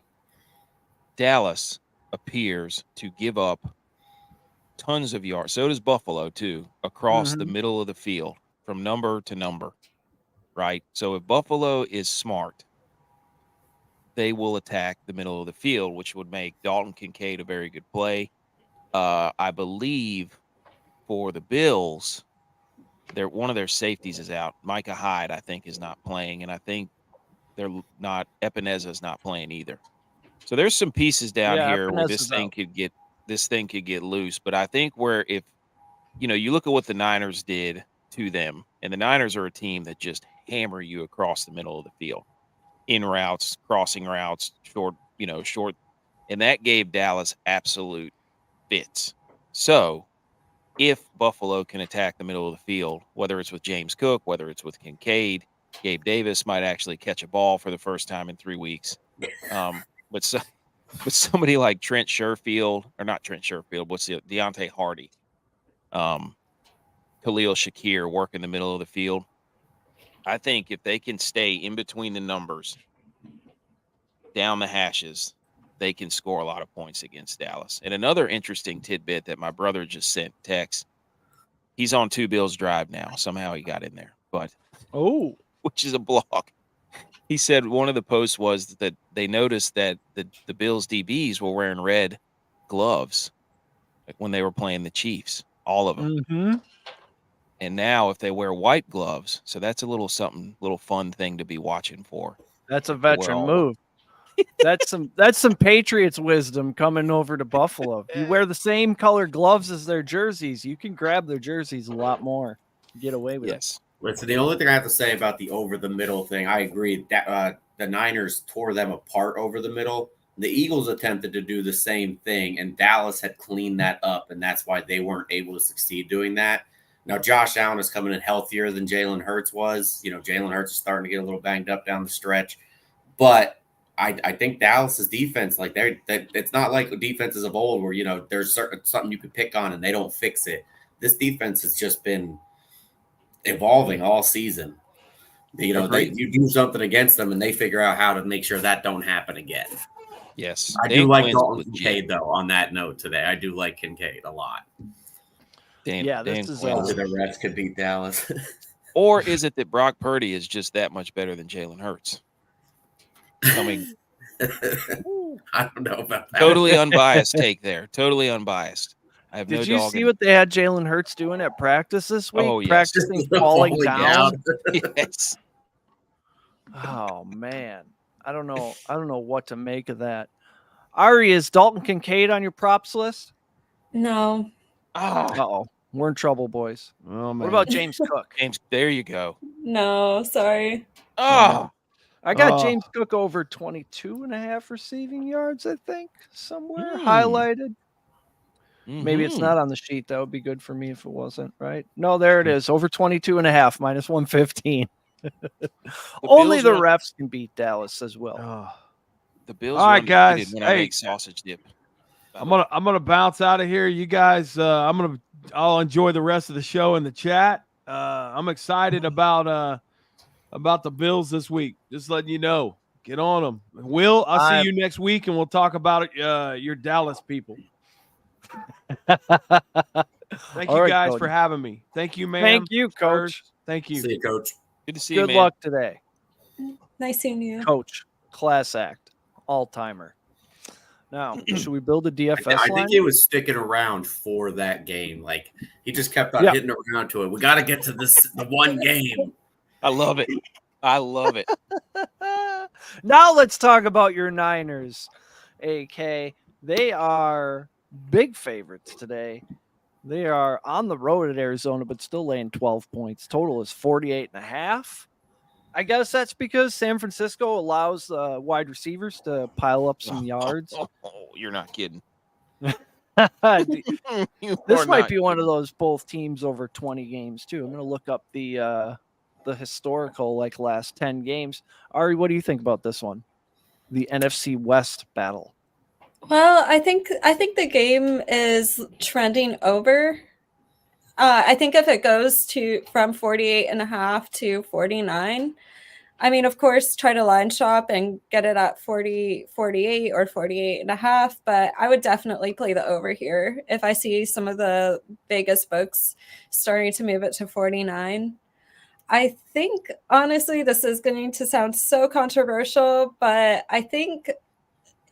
Dallas appears to give up tons of yards. So does Buffalo too, across the middle of the field from number to number, right? So if Buffalo is smart, they will attack the middle of the field, which would make Dalton Kincaid a very good play. I believe for the Bills, one of their safeties is out. Micah Hyde, I think, is not playing, and I think Epeneza's not playing either. So there's some pieces down here where this thing could get loose. But I think where if you look at what the Niners did to them, and the Niners are a team that just hammer you across the middle of the field, in routes, crossing routes, short, and that gave Dallas absolute fits. So if Buffalo can attack the middle of the field, whether it's with James Cook, whether it's with Kincaid, Gabe Davis might actually catch a ball for the first time in 3 weeks. But somebody like Trent Sherfield, or not Trent Sherfield, Deontay Hardy, Khalil Shakir work in the middle of the field. I think if they can stay in between the numbers, down the hashes, they can score a lot of points against Dallas. And another interesting tidbit that my brother just sent text, he's on Two Bills Drive now. Somehow he got in there, which is a blog. He said one of the posts was that they noticed that the Bills DBs were wearing red gloves like when they were playing the Chiefs, all of them. Mm-hmm. And now if they wear white gloves, so that's a little fun thing to be watching for. That's a veteran move. That's some Patriots wisdom coming over to Buffalo. If you wear the same color gloves as their jerseys, you can grab their jerseys a lot more. Get away with it. Listen, the only thing I have to say about the over the middle thing, I agree that the Niners tore them apart over the middle. The Eagles attempted to do the same thing, and Dallas had cleaned that up, and that's why they weren't able to succeed doing that. Now, Josh Allen is coming in healthier than Jalen Hurts was. Jalen Hurts is starting to get a little banged up down the stretch. But I think Dallas's defense, it's not like defenses of old where, there's something you could pick on and they don't fix it. This defense has just been evolving all season. You do something against them and they figure out how to make sure that don't happen again. Yes. I do like Dalton Kincaid, though, on that note today. I do like Kincaid a lot. This is the refs could beat Dallas. Or is it that Brock Purdy is just that much better than Jalen Hurts? I don't know about that. Totally unbiased take there. Totally unbiased. I have Did you see what they had Jalen Hurts doing at practice this week? Oh, yes. Practicing falling down. Yes. Oh man, I don't know what to make of that. Ari, is Dalton Kincaid on your props list? No. Uh-oh. We're in trouble, boys. Oh, man. What about James Cook? There you go. No, sorry. I got James Cook over 22.5 receiving yards, I think, somewhere highlighted. Maybe it's not on the sheet. That would be good for me if it wasn't, right? No, there it is. Over 22.5, minus 115. Only the refs can beat Dallas as well. The Bills. All right, guys. When I make sausage dip. I'm gonna bounce out of here. You guys, I'll enjoy the rest of the show in the chat. I'm excited about the Bills this week. Just letting you know. Get on them. Will, I'll see you next week, and we'll talk about your Dallas people. Thank you guys for having me. Thank you, man. Thank you, Coach. Thank you. See you, Coach. Good to see you, man. Good luck today. Nice seeing you. Coach, class act, all-timer. Now, should we build a DFS line? I think he was sticking around for that game. Like, he just kept on hitting around to it. We got to get to the one game. I love it. Now let's talk about your Niners, AK. They are big favorites today. They are on the road at Arizona, but still laying 12 points. Total is 48.5. I guess that's because San Francisco allows wide receivers to pile up some yards. Oh, you're not kidding. You This are might not be one of kidding. those both teams over 20 games too. I'm going to look up the historical like last 10 games. Ari, what do you think about this one? The NFC West battle. Well, I think the game is trending over. I think if it goes to from 48.5 to 49, I mean, of course, try to line shop and get it at 40, 48 or 48.5, but I would definitely play the over here if I see some of the Vegas books starting to move it to 49. I think, honestly, this is going to sound so controversial, but I think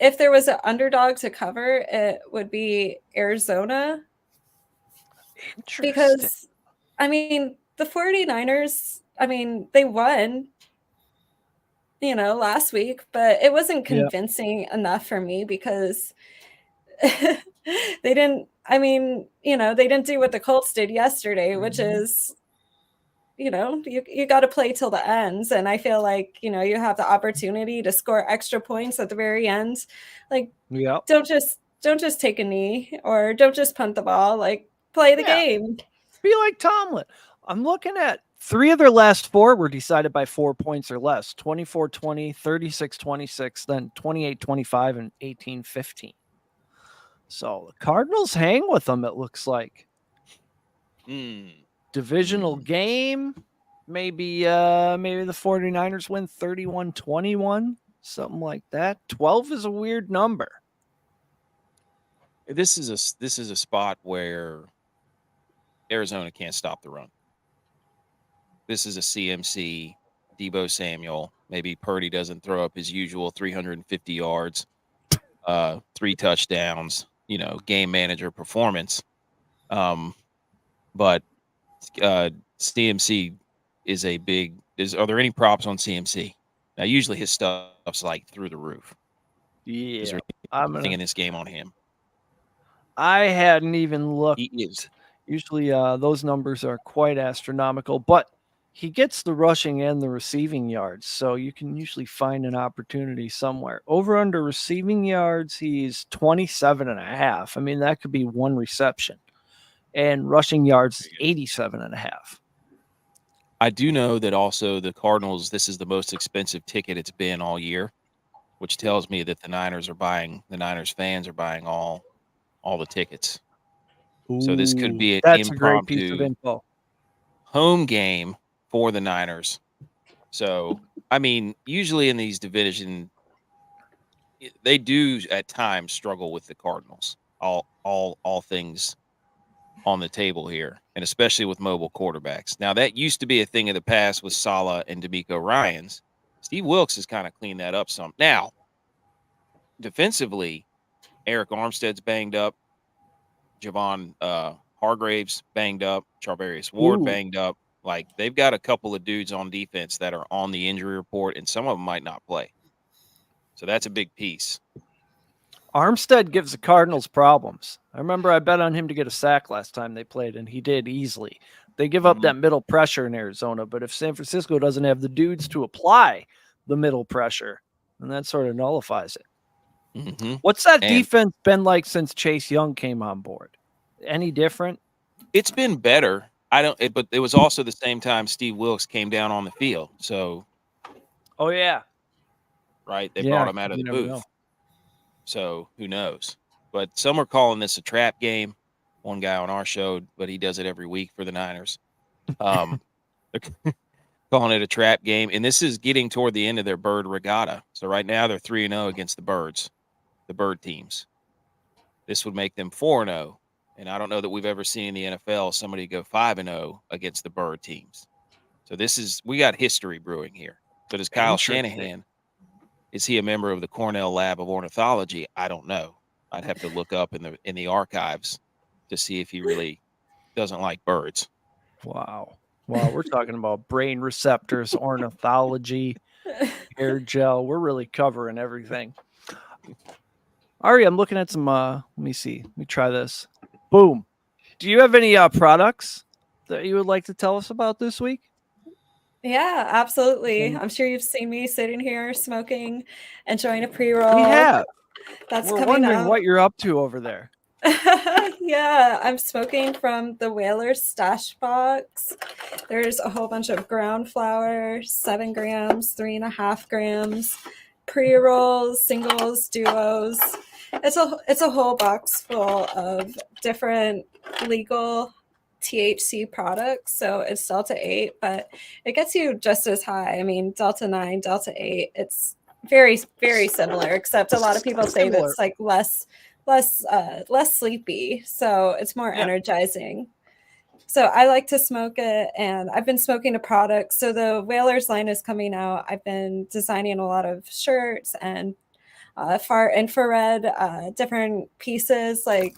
if there was an underdog to cover, it would be Arizona. Interesting. Because, I mean, the 49ers, I mean, they won, last week, but it wasn't Yeah. convincing enough for me because they didn't, they didn't do what the Colts did yesterday, which is, you got to play till the ends. And I feel like, you have the opportunity to score extra points at the very end. Like, Yeah. don't just take a knee or don't just punt the ball. Like, play the game. Be like Tomlin. I'm looking at 3 of their last 4 were decided by 4 points or less. 24-20, 36-26, then 28-25 and 18-15. So the Cardinals hang with them, it looks like. Divisional game. Maybe the 49ers win 31-21, something like that. 12 is a weird number. This is a spot where Arizona can't stop the run. This is a CMC, Deebo Samuel. Maybe Purdy doesn't throw up his usual 350 yards, 3 touchdowns, game manager performance. But CMC is are there any props on CMC? Now, usually his stuff's like through the roof. Yeah. Is there I'm anything in this game on him? I hadn't even looked. He is. Usually those numbers are quite astronomical, but he gets the rushing and the receiving yards, so you can usually find an opportunity somewhere. Over under receiving yards, he's 27.5. I mean, that could be one reception. And rushing yards, 87.5. I do know that also the Cardinals, this is the most expensive ticket it's been all year, which tells me that the Niners fans are buying all the tickets. So this could be an That's a great piece of impromptu info. home game for the Niners. So, I mean, usually in these division, they do at times struggle with the Cardinals. All things on the table here, and especially with mobile quarterbacks. Now, that used to be a thing of the past with Saleh and DeMeco Ryans. Steve Wilkes has kind of cleaned that up some. Now, defensively, Eric Armstead's banged up. Javon Hargraves banged up. Charvarius Ward banged up. Like, they've got a couple of dudes on defense that are on the injury report, and some of them might not play. So that's a big piece. Armstead gives the Cardinals problems. I remember I bet on him to get a sack last time they played, and he did easily. They give up that middle pressure in Arizona, but if San Francisco doesn't have the dudes to apply the middle pressure, then that sort of nullifies it. What's that defense been like since Chase Young came on board? Any different? It's been better. But it was also the same time Steve Wilkes came down on the field. So, oh yeah, right. They brought him out of the booth. Know. So who knows? But some are calling this a trap game. One guy on our show, but he does it every week for the Niners. They're calling it a trap game, and this is getting toward the end of their bird regatta. So right now they're 3-0 against the birds, the bird teams. This would make them 4-0. And I don't know that we've ever seen in the NFL somebody go 5-0 against the bird teams. So we got history brewing here. So does Kyle Shanahan, is he a member of the Cornell Lab of Ornithology? I don't know. I'd have to look up in the archives to see if he really doesn't like birds. Wow, we're talking about brain receptors, ornithology, hair gel. We're really covering everything. Ari, I'm looking at some, let me see. Let me try this. Boom. Do you have any products that you would like to tell us about this week? Yeah, absolutely. Mhm. I'm sure you've seen me sitting here smoking, enjoying a pre-roll. We have. That's We're coming wondering out. what you're up to over there. Yeah, I'm smoking from the Whaler stash box. There's a whole bunch of ground flower, 7 grams, 3.5 grams, pre-rolls, singles, duos. It's a whole box full of different legal THC products. So it's Delta 8, but it gets you just as high. I mean, Delta 9, Delta 8, it's very, very similar, except a lot of people say that Similar. it's like less sleepy, so it's more Yeah. energizing. So I like to smoke it, and I've been smoking a product. So the Whalers line is coming out. I've been designing a lot of shirts and far infrared different pieces. Like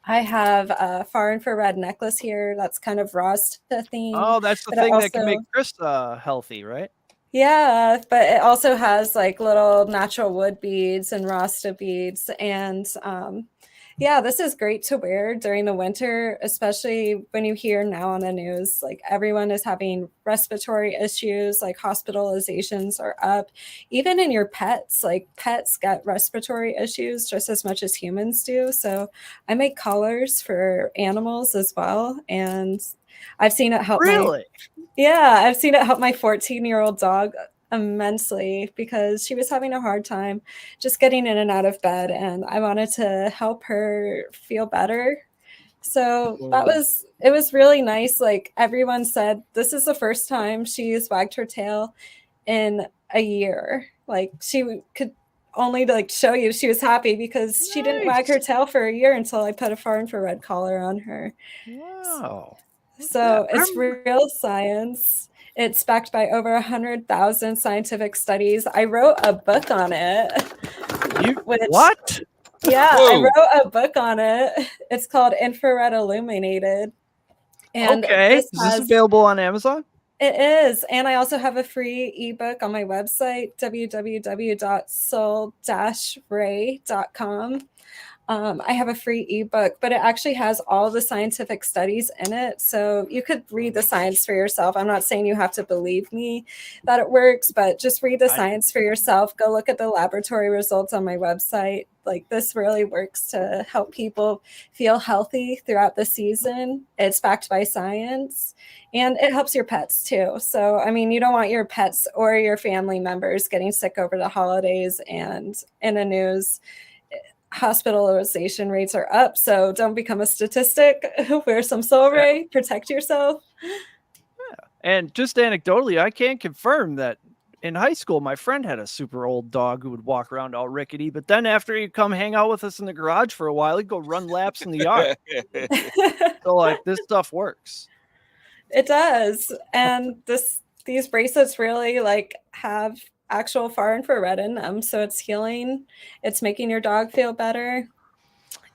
I have a far infrared necklace here that's kind of Rasta theme. Oh, that's the but it thing that can also- make Chris healthy, right? Yeah, but it also has like little natural wood beads and Rasta beads. And yeah, this is great to wear during the winter, especially when you hear now on the news, like everyone is having respiratory issues, like hospitalizations are up. Even in your pets, like pets get respiratory issues just as much as humans do. So I make collars for animals as well. And I've seen it help Really? I've seen it help my 14-year-old dog immensely because she was having a hard time just getting in and out of bed, and I wanted to help her feel better. So it was really nice. Like everyone said, this is the first time she's wagged her tail in a year. Like she could only like show you she was happy because she didn't wag her Nice. tail for a year until I put a far infrared collar on her. Wow. So Yeah, it's real science. It's backed by over 100,000 scientific studies. I wrote a book on it. What? Yeah, I Whoa. wrote a book on it. It's called Infrared Illuminated. And Okay. this Is this has available on Amazon? it is. And I also have a free ebook on my website, www.soul-ray.com. I have a free ebook, but it actually has all the scientific studies in it. So you could read the science for yourself. I'm not saying you have to believe me that it works, but just read the science for yourself. Go look at the laboratory results on my website. Like this really works to help people feel healthy throughout the season. It's backed by science and it helps your pets too. So, I mean, you don't want your pets or your family members getting sick over the holidays, and in the news, hospitalization rates are up. So don't become a statistic. Wear some Soul Ray, protect yourself. And just anecdotally, I can confirm that in high school, my friend had a super old dog who would walk around all rickety. But then after he'd come hang out with us in the garage for a while, he'd go run laps in the yard. So like this stuff works. It does. And these bracelets really like have actual far infrared in them. So it's healing. It's making your dog feel better.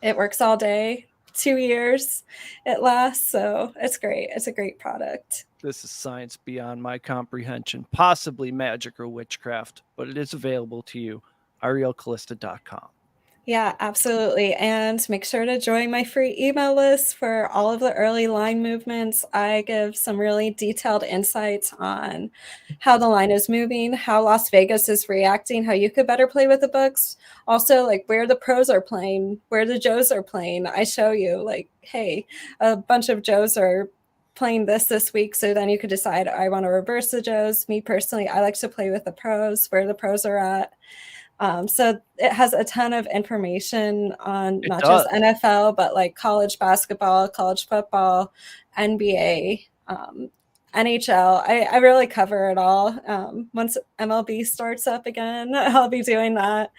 It works all day. 2 years it lasts. So it's great. It's a great product. This is science beyond my comprehension, possibly magic or witchcraft, but it is available to you. arielcallista.com. Yeah, absolutely. And make sure to join my free email list for all of the early line movements. I give some really detailed insights on how the line is moving, how Las Vegas is reacting, how you could better play with the books. Also, like where the pros are playing, where the Joes are playing. I show you, like, hey, a bunch of Joes are playing this week. So then you could decide, I want to reverse the Joes. Me personally, I like to play with the pros, where the pros are at. So it has a ton of information on not just NFL, but like college basketball, college football, NBA, NHL. I really cover it all. Once MLB starts up again, I'll be doing that.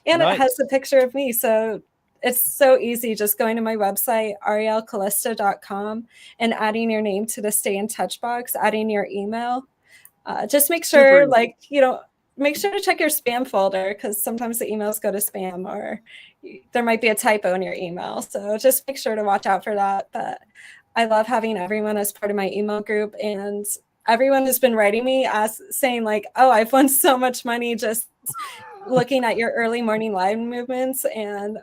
And It has a picture of me. So it's so easy just going to my website, arielcallista.com, and adding your name to the stay in touch box, adding your email. Just make sure, make sure to check your spam folder because sometimes the emails go to spam or there might be a typo in your email. So just make sure to watch out for that. But I love having everyone as part of my email group, and everyone has been writing me saying like, oh, I've won so much money just looking at your early morning live movements. And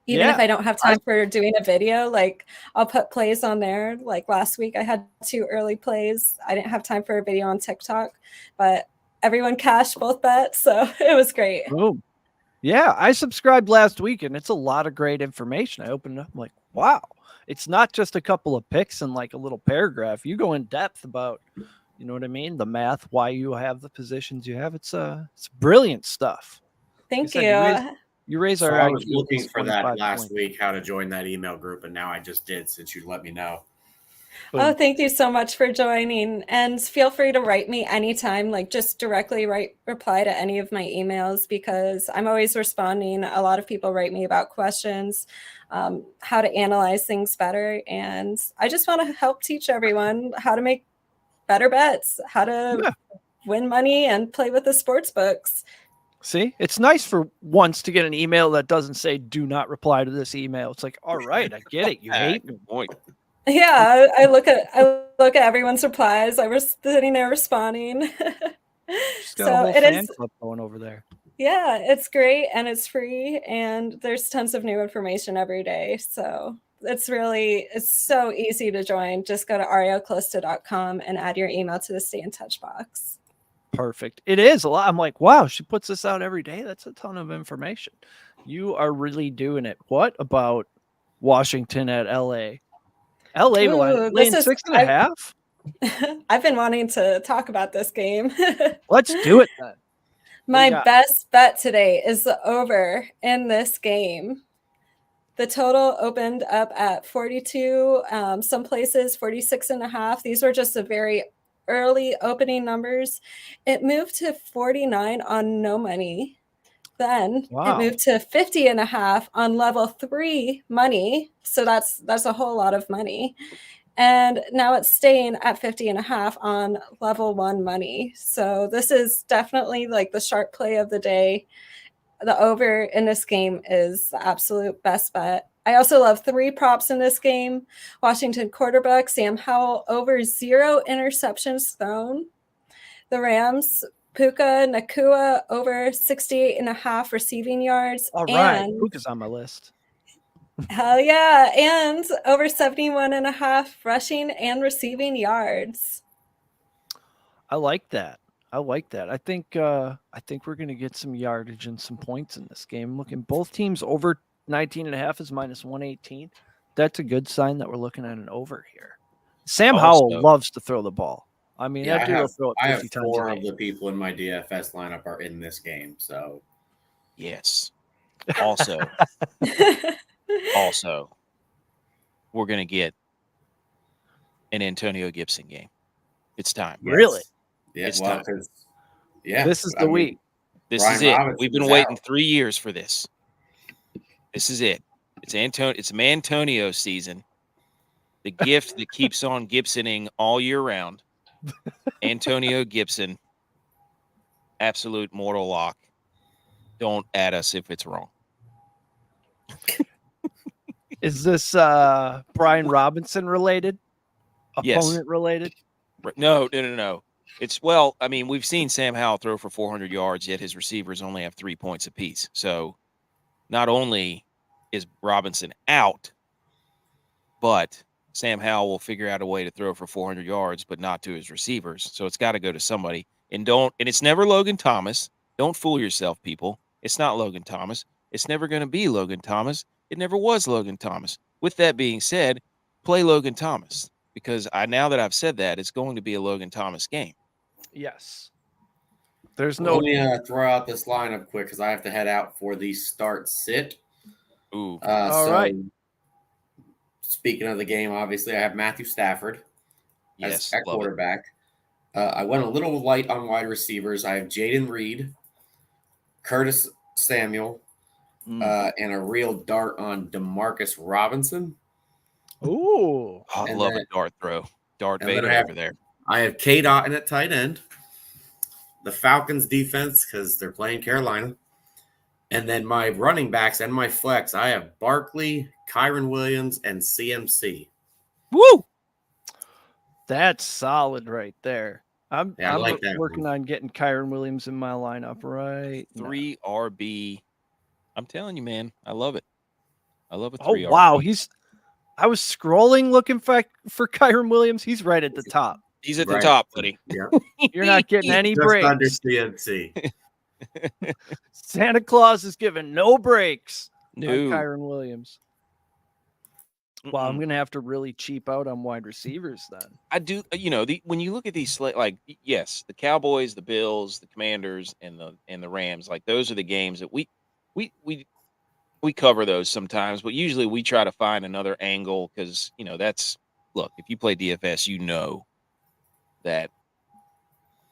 Even if Yeah. I don't have time for doing a video, like I'll put plays on there. Like last week I had 2 early plays. I didn't have time for a video on TikTok, but everyone cashed both bets, so it was great. Boom. Yeah, I subscribed last week, and it's a lot of great information. I opened it up, I'm like, wow, it's not just a couple of picks and like a little paragraph. You go in depth about, you know what I mean, the math, why you have the positions you have. It's brilliant stuff. Thank Like you. I said, you raise So our I IQ was at looking least for that 25 last points. week, how to join that email group, and now I just did since you let me know. Oh, thank you so much for joining. And feel free to write me anytime, like just directly reply to any of my emails because I'm always responding. A lot of people write me about questions, how to analyze things better. And I just want to help teach everyone how to make better bets, how to win money and play with the sports books. See, it's nice for once to get an email that doesn't say "do not reply to this email." It's like, all right, I get it. You hate me. Good point. Yeah, I look at everyone's replies. I was sitting there responding. Just got a So whole it fan is, club going over there. yeah, it's great and it's free and there's tons of new information every day. So it's so easy to join. Just go to arioclista.com and add your email to the stay in touch box. Perfect. It is a lot. I'm like, wow, she puts this out every day. That's a ton of information. You are really doing it. What about Washington at LA? LA Ooh, laying 6.5. I've been wanting to talk about this game. Let's do it then. My got? best bet today is the over in this game. The total opened up at 42, some places 46.5. These were just the very early opening numbers. It moved to 49 on no money. Then it moved to 50.5 on level 3 money. So that's a whole lot of money. And now it's staying at 50.5 on level 1 money. So this is definitely like the sharp play of the day. The over in this game is the absolute best bet. I also love 3 props in this game. Washington quarterback Sam Howell over 0 interceptions thrown. The Rams Puka Nakua over 68.5 receiving yards. All right. And Puka's on my list. hell yeah. And over 71.5 rushing and receiving yards. I like that. I think we're going to get some yardage and some points in this game. Looking both teams over 19.5 is minus 118. That's a good sign that we're looking at an over here. Sam Howell loves to throw the ball. I mean, that dude will throw it 50 times. 4 of the people in my DFS lineup are in this game. So, yes. Also, we're going to get an Antonio Gibson game. It's time. Yes. Really? Yeah. It's well, time. Yeah. This is the week. This Brian is it. Robinson We've been is waiting out. 3 years for this. This is it. It's Mantonio season. The gift that keeps on Gibsoning all year round. Antonio Gibson. Absolute mortal lock. Don't add us if it's wrong. Is this Brian Robinson related? Opponent related? No. It's, well, I mean, we've seen Sam Howell throw for 400 yards, yet his receivers only have 3 points apiece. So not only is Robinson out, but Sam Howell will figure out a way to throw for 400 yards, but not to his receivers. So it's got to go to somebody. And it's never Logan Thomas. Don't fool yourself, people. It's not Logan Thomas. It's never going to be Logan Thomas. It never was Logan Thomas. With that being said, play Logan Thomas, because now that I've said that, it's going to be a Logan Thomas game. Yes. There's no. Let me throw out this lineup quick because I have to head out for the start sit. Ooh. All right. Speaking of the game, obviously, I have Matthew Stafford at quarterback. I went a little light on wide receivers. I have Jaden Reed, Curtis Samuel, and a real dart on Demarcus Robinson. Ooh. I love a dart throw. Dart Vader over there. I have Cade Otton at tight end. The Falcons defense, because they're playing Carolina. And then my running backs and my flex, I have Barkley, Kyron Williams, and CMC. Woo! That's solid right there. I'm like that working on getting Kyron Williams in my lineup right 3 RB. I'm telling you, man, I love it. I love a Oh 3 wow, RB. I was scrolling looking for Kyron Williams. He's right at the top. He's at the Right. top, buddy. Yeah. You're not getting any Just under breaks. CMC. Santa Claus is giving no breaks on No. Kyron Williams. Well, I'm Mm-mm. gonna have to really cheap out on wide receivers then. I do. When you look at these, yes, the Cowboys, the Bills, the Commanders, and the Rams, like those are the games that we cover those sometimes, but usually we try to find another angle because look, if you play DFS, you know that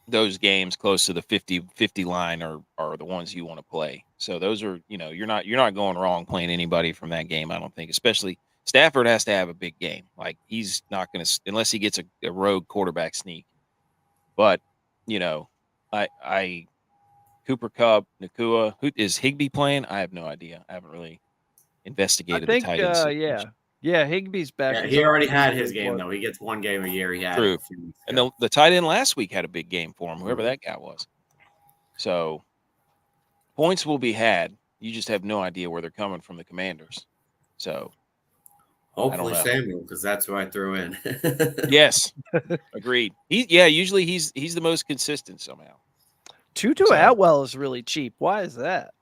those games close to the 50 line are the ones you want to play. So those are, you're not going wrong playing anybody from that game, I don't think. Especially Stafford has to have a big game. Like he's not going to, unless he gets a rogue quarterback sneak. But, I Cooper Kupp, Nakua, who is Higbee playing? I have no idea. I haven't really I investigated think, the tight end situation. yeah, Higbee's back. Yeah, He's he already on had the his game board. though. He gets one game a year. He had True. it a few weeks And ago. the tight end last week had a big game for him, whoever that guy was. So points will be had. You just have no idea where they're coming from the Commanders. So Hopefully know. Samuel, because that's who I threw in. yes, agreed. Usually he's the most consistent somehow. Tutu So- Atwell is really cheap. Why is that?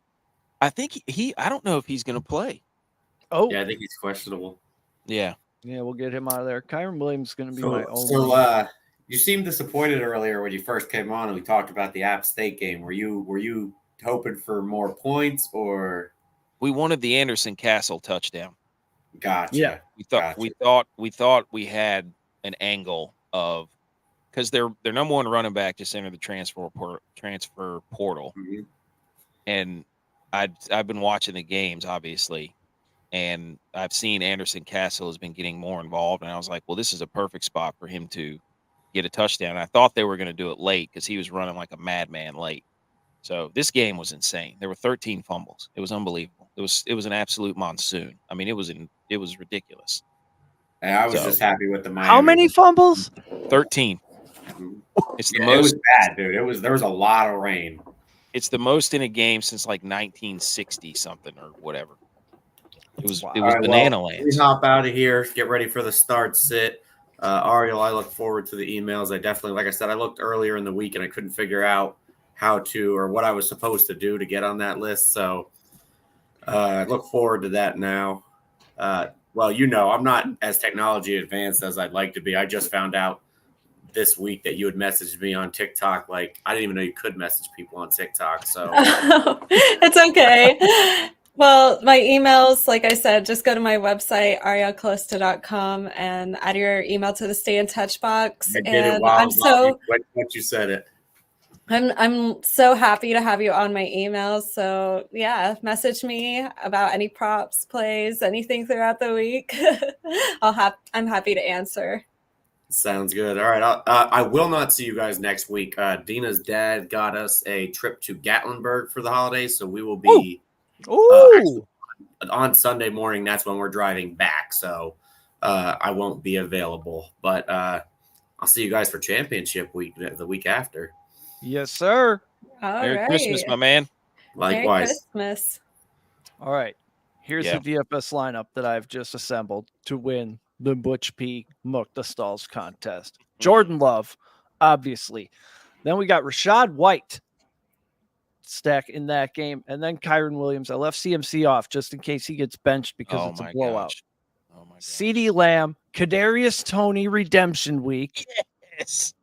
I think I don't know if he's going to play. Oh, Yeah, I think he's questionable. Yeah. yeah, we'll get him out of there. Kyron Williams is going to be my only. So you seemed disappointed earlier when you first came on and we talked about the App State game. Were you hoping for more points or? We wanted the Anderson Castle touchdown. Gotcha. Yeah. We thought we had an angle of because their number one running back just entered the transfer portal, Mhm. and I've been watching the games obviously, and I've seen Anderson Castle has been getting more involved, and I was like, well, this is a perfect spot for him to get a touchdown. I thought they were going to do it late because he was running like a madman late. So this game was insane. There were 13 fumbles. It was unbelievable. It was an absolute monsoon. I mean, it was ridiculous. And I was So- just happy with the Miami. How many fumbles? 13. It's the Yeah, most. it was bad, dude. There was a lot of rain. It's the most in a game since like 1960 something or whatever. It was Wow. it was All right, banana well, lands. We hop out of here. Get ready for the start sit. Ariel, I look forward to the emails. I definitely, like I said, I looked earlier in the week and I couldn't figure out how to or what I was supposed to do to get on that list. So I look forward to that now. Well, I'm not as technology advanced as I'd like to be. I just found out this week that you had messaged me on TikTok. Like, I didn't even know you could message people on TikTok. So It's okay. Well, my emails, like I said, just go to my website, arielcosta.com, and add your email to the stay in touch box. I did it And while once you said it. I'm so happy to have you on my emails. So yeah, message me about any props, plays, anything throughout the week. I'm happy to answer. Sounds good. All right. I will not see you guys next week. Dina's dad got us a trip to Gatlinburg for the holidays, so we will be Ooh. on Sunday morning. That's when we're driving back, so I won't be available. But I'll see you guys for championship week the week after. Yes, sir. All Merry right. Christmas, my man. Likewise. Merry Christmas. All right. Here's Yeah. the DFS lineup that I've just assembled to win the Butch P. Mukta Stalls contest. Jordan Love, obviously. Then we got Rashad White stack in that game. And then Kyron Williams. I left CMC off just in case he gets benched because it's a blowout. Gosh. Oh my gosh. CeeDee Lamb, Kadarius Toney redemption week. Yes.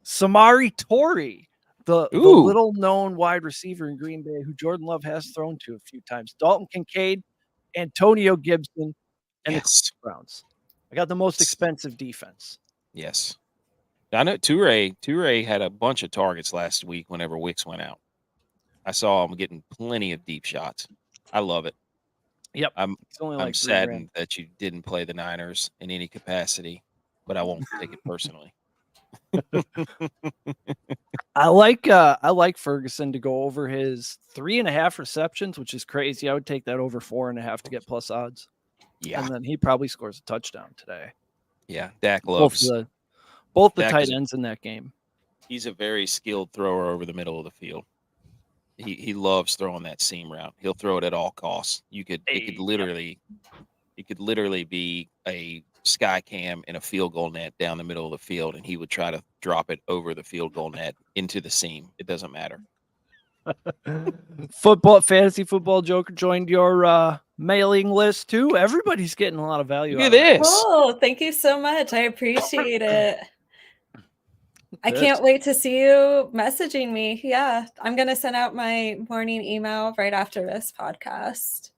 Samari Torrey, the Ooh. little known wide receiver in Green Bay who Jordan Love has thrown to a few times. Dalton Kincaid, Antonio Gibson, and Yes. the Browns. I got the most expensive defense. Yes. I know Toure had a bunch of targets last week whenever Wicks went out. I saw him getting plenty of deep shots. I love it. Yep. I'm It's only I'm like 3 grand. saddened that you didn't play the Niners in any capacity, but I won't take it personally. I like Ferguson to go over his 3.5 receptions, which is crazy. I would take that over 4.5 to get plus odds. Yeah. And then he probably scores a touchdown today. Yeah. Dak Both loves. the Dak tight is- ends in that game. He's a very skilled thrower over the middle of the field. He loves throwing that seam route. He'll throw it at all costs. It could Hey, literally be a sky cam in a field goal net down the middle of the field, and he would try to drop it over the field goal net into the seam. It doesn't matter. Fantasy football Joker joined your mailing list too. Everybody's getting a lot of value Look out at of that. this. Oh, thank you so much. I appreciate it. I This. can't wait to see you messaging me. Yeah, I'm going to send out my morning email right after this podcast.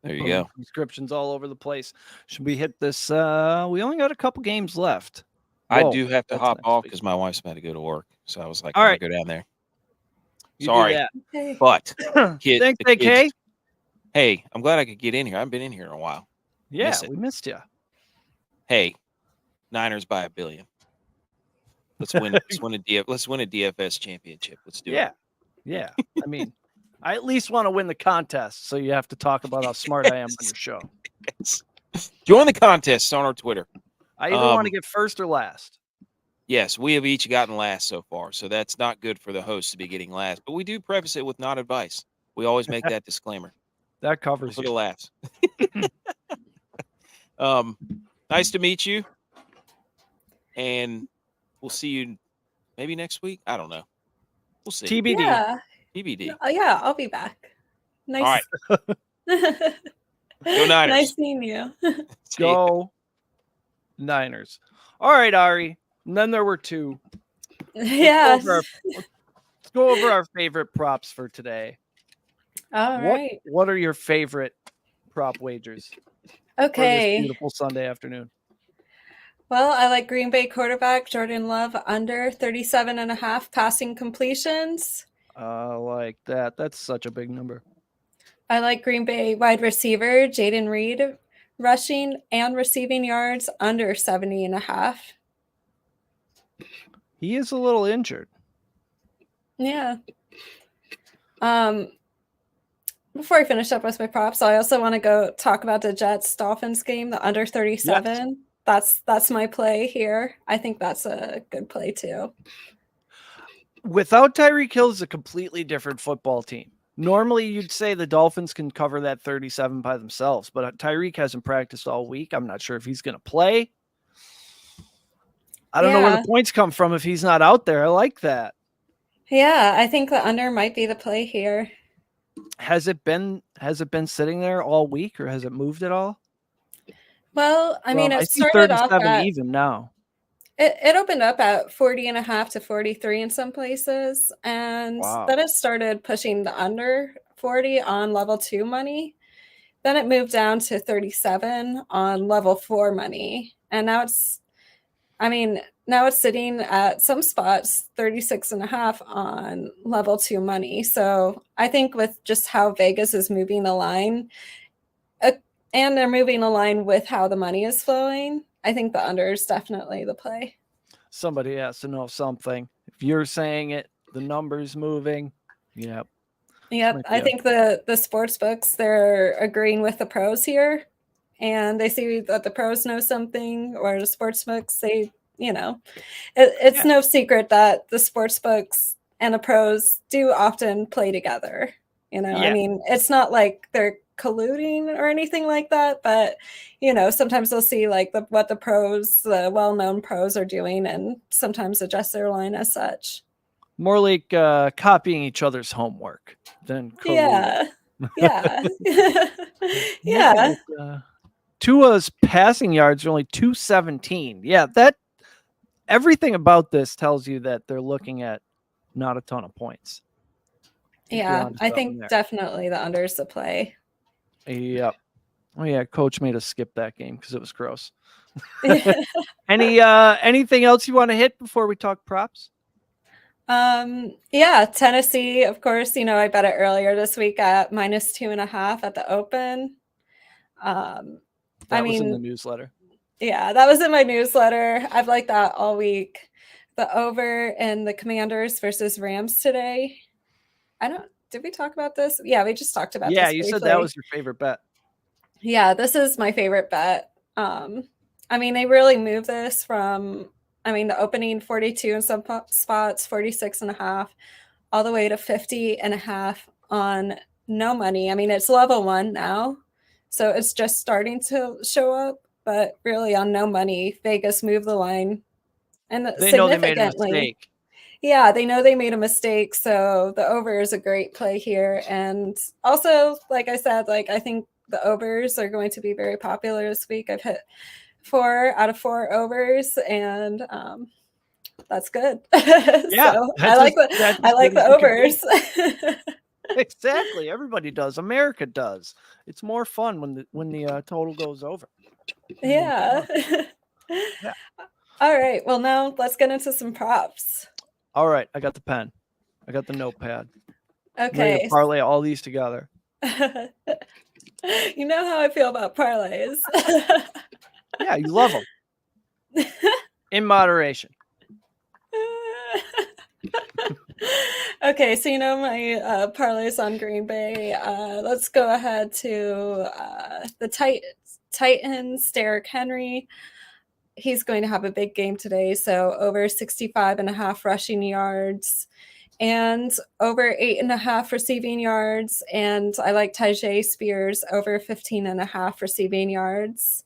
There you go. Subscriptions all over the place. Should we hit this? We only got a couple games left. I Whoa, do have to that's hop next off week. because my wife's about to go to work. So I was like, All I'm right. gonna go down there. You do Sorry, that. Okay. but Thanks, the AK. kids- hey, I'm glad I could get in here. I haven't been in here in a while. Yeah, Miss it. we missed you. Hey, Niners by $1 billion. Let's win. Let's win a DFS championship. Let's do it. Yeah. I mean, I at least want to win the contest, so you have to talk about how smart I am on your show. Join the contest on our Twitter. I either want to get first or last. Yes, we have each gotten last so far, so that's not good for the host to be getting last. But we do preface it with not advice. We always make that disclaimer That covers for the you. laughs. Nice to meet you, and we'll see you maybe next week. I don't know. We'll see. TBD. Yeah. TBD. Oh, yeah, I'll be back. Nice. All right. Go Niners. Nice seeing you. See ya. Go Niners. All right, Ari. And then there were two. Yeah. Let's go over our favorite props for today. All right. What are your favorite prop wagers for this Okay. beautiful Sunday afternoon? Well, I like Green Bay quarterback Jordan Love under 37.5 passing completions. Like that. That's such a big number. I like Green Bay wide receiver Jaden Reed rushing and receiving yards under 70.5. He is a little injured. Yeah. Before I finish up with my props, I also want to go talk about the Jets Dolphins game, the under 37. That's my play here. I think that's a good play too. Without Tyreek Hill, is a completely different football team. Normally, you'd say the Dolphins can cover that 37 by themselves, but Tyreek hasn't practiced all week. I'm not sure if he's going to play. I don't know where Yeah. the points come from if he's not out there. I like that. Yeah, I think the under might be the play here. Has it been sitting there all week, or has it moved at all? Well, I mean, I it see started off 37 at even now. it opened up at 40.5 to 43 in some places, and Wow. then it started pushing the under 40 on level 2 money. Then it moved down to 37 on level 4 money, and now it's sitting at some spots 36.5 on level 2 money. So I think with just how Vegas is moving the line, and they're moving a line with how the money is flowing, I think the under is definitely the play. Somebody has to know something. If you're saying it, the numbers moving. Yep. Yep. I think the sports books, they're agreeing with the pros here, and they see that the pros know something, or the sports books, it's no secret that the sports books and the pros do often play together. I Yeah. mean, it's not like they're colluding or anything like that, but sometimes they'll see like what the pros, the well-known pros, are doing, and sometimes adjust their line as such. More like copying each other's homework than colluding. Yeah. Yeah. Tua's passing yards are only 217. Yeah, everything about this tells you that they're looking at not a ton of points. Yeah, I think definitely the under is the play. Yep. Oh yeah, coach made us skip that game because it was gross. Anything else you want to hit before we talk props? Yeah, Tennessee, of course, I bet it earlier this week at -2.5 at the open. That was in the newsletter. Yeah, that was in my newsletter. I've liked that all week. The over in the Commanders versus Rams today. Did we talk about this? Yeah, we just talked about this. Yeah, you said that was your favorite bet. Yeah, this is my favorite bet. They really moved this from, the opening 42 in some spots, 46.5, all the way to 50.5 on no money. I mean, it's level 1 now, so it's just starting to show up, but really on no money, Vegas moved the line and They know they made a significantly. mistake. Yeah, they know they made a mistake, so the over is a great play here. And also, like I said, like I think the overs are going to be very popular this week. I've hit 4 out of 4 overs, and that's good. Yeah, So that's I like the overs. Exactly. Everybody does. America does. It's more fun when the total goes over. Yeah. Yeah. All right. Well, now let's get into some props. All right, I got the pen. I got the notepad. Ready Okay. to parlay all these together. You know how I feel about parlays. Yeah, you love them. In moderation. Okay, so you know my parlays on Green Bay. Let's go ahead to the Titans, Derrick Henry. He's going to have a big game today, so over 65.5 rushing yards and over 8.5 receiving yards. And I like Tajay Spears over 15.5 receiving yards.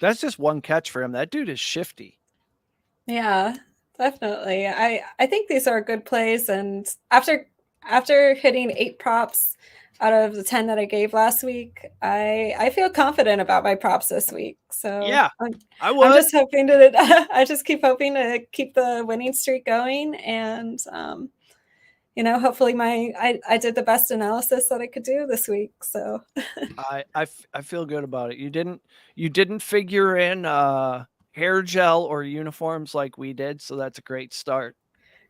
That's just one catch for him. That dude is shifty. Yeah, definitely. I think these are good plays, and after hitting 8 props out of the 10 that I gave last week, I feel confident about my props this week. So Yeah, I'm would. just hoping to I just keep hoping to keep the winning streak going, and hopefully I did the best analysis that I could do this week. So I feel good about it. You didn't figure in hair gel or uniforms like we did, so that's a great start.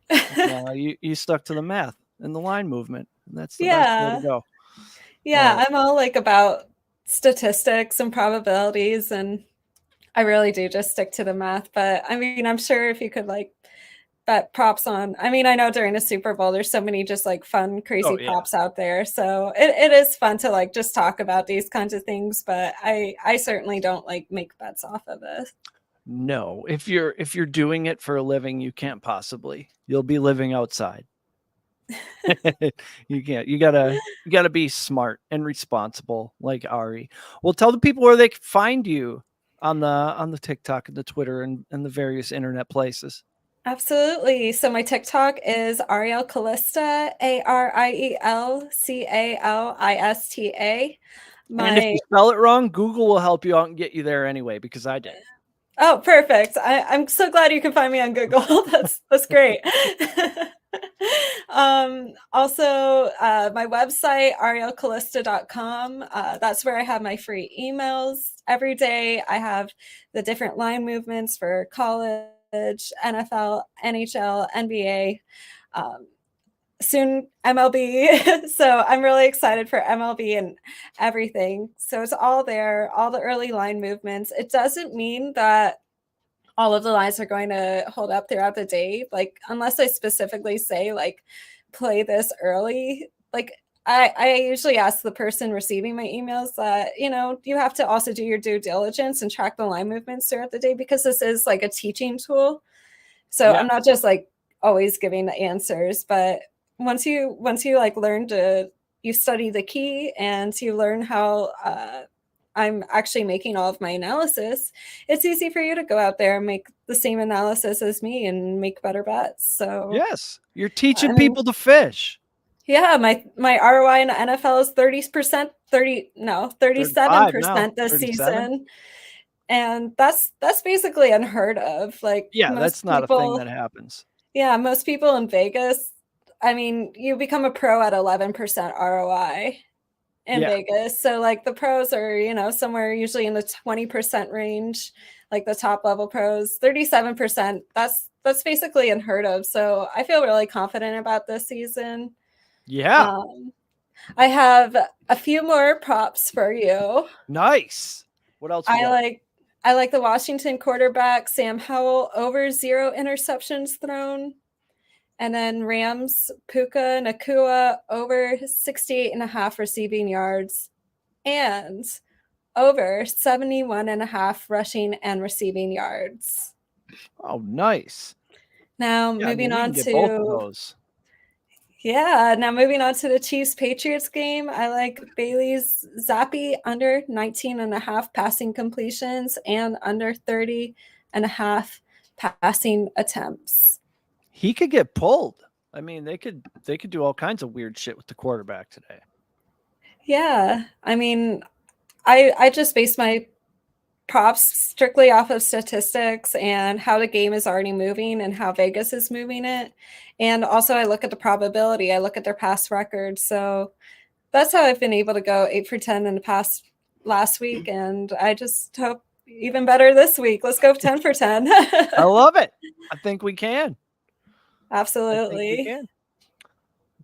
You stuck to the math and the line movement, and that's the best way to go. Yeah, I'm all like about statistics and probabilities, and I really do just stick to the math. But I mean, I'm sure if you could like bet props on, I mean, I know during the Super Bowl, there's so many just like fun, crazy props out there. So it is fun to like just talk about these kinds of things. But I certainly don't like make bets off of it. No, if you're doing it for a living, you can't possibly. You'll be living outside. You can't. You gotta be smart and responsible, like Ari. Well, tell the people where they can find you on the TikTok and the Twitter and the various internet places. Absolutely. So my TikTok is Ariel Calista, ArielCalista. And if you spell it wrong, Google will help you out and get you there anyway, because I did. Oh, perfect. I'm so glad you can find me on Google. That's great. Also, my website, arielcalista.com. That's where I have my free emails every day. I have the different line movements for college, NFL, NHL, NBA, soon MLB. So I'm really excited for MLB and everything. So it's all there, all the early line movements. It doesn't mean that all of the lines are going to hold up throughout the day, like unless I specifically say like play this early. Like I usually ask the person receiving my emails that you have to also do your due diligence and track the line movements throughout the day, because this is like a teaching tool. So I'm not just like always giving the answers, but once you like learn to, you study the key and you learn how I'm actually making all of my analysis, it's easy for you to go out there and make the same analysis as me and make better bets. So yes, you're teaching people to fish. Yeah, my ROI in the NFL is 37% this 37? season. And that's basically unheard of. Like that's not a thing that happens. Yeah, most people in Vegas, I mean, you become a pro at 11% ROI in Vegas. So like the pros are, somewhere usually in the 20% range, like the top level pros. 37%, that's basically unheard of. So I feel really confident about this season. Yeah. I have a few more props for you. Nice. What else? I like the Washington quarterback Sam Howell over 0 interceptions thrown. And then Rams Puka Nacua over 68.5 receiving yards and over 71.5 rushing and receiving yards. Oh, nice. Now moving on get to both of those. Yeah, now moving on to the Chiefs-Patriots game. I like Bailey's Zappi under 19 and a half passing completions and under 30 and a half passing attempts. He could get pulled. I mean, they could do all kinds of weird shit with the quarterback today. Yeah, I mean, I just base my props strictly off of statistics and how the game is already moving and how Vegas is moving it. And also I look at the probability. I look at their past record. So that's how I've been able to go 8 for 10 in the past last week. And I just hope even better this week. Let's go 10 for 10. I love it. I think we can. Absolutely.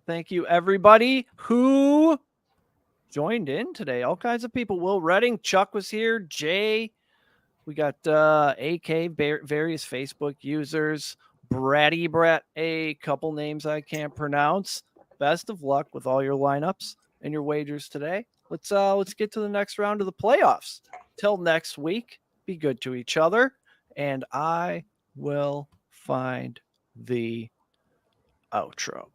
Thank you, everybody who joined in today. All kinds of people. Will Redding, Chuck was here, Jay. We got AK, various Facebook users, Bratty Brat, a couple names I can't pronounce. Best of luck with all your lineups and your wagers today. Let's get to the next round of the playoffs. Till next week, be good to each other, and I will find the outro.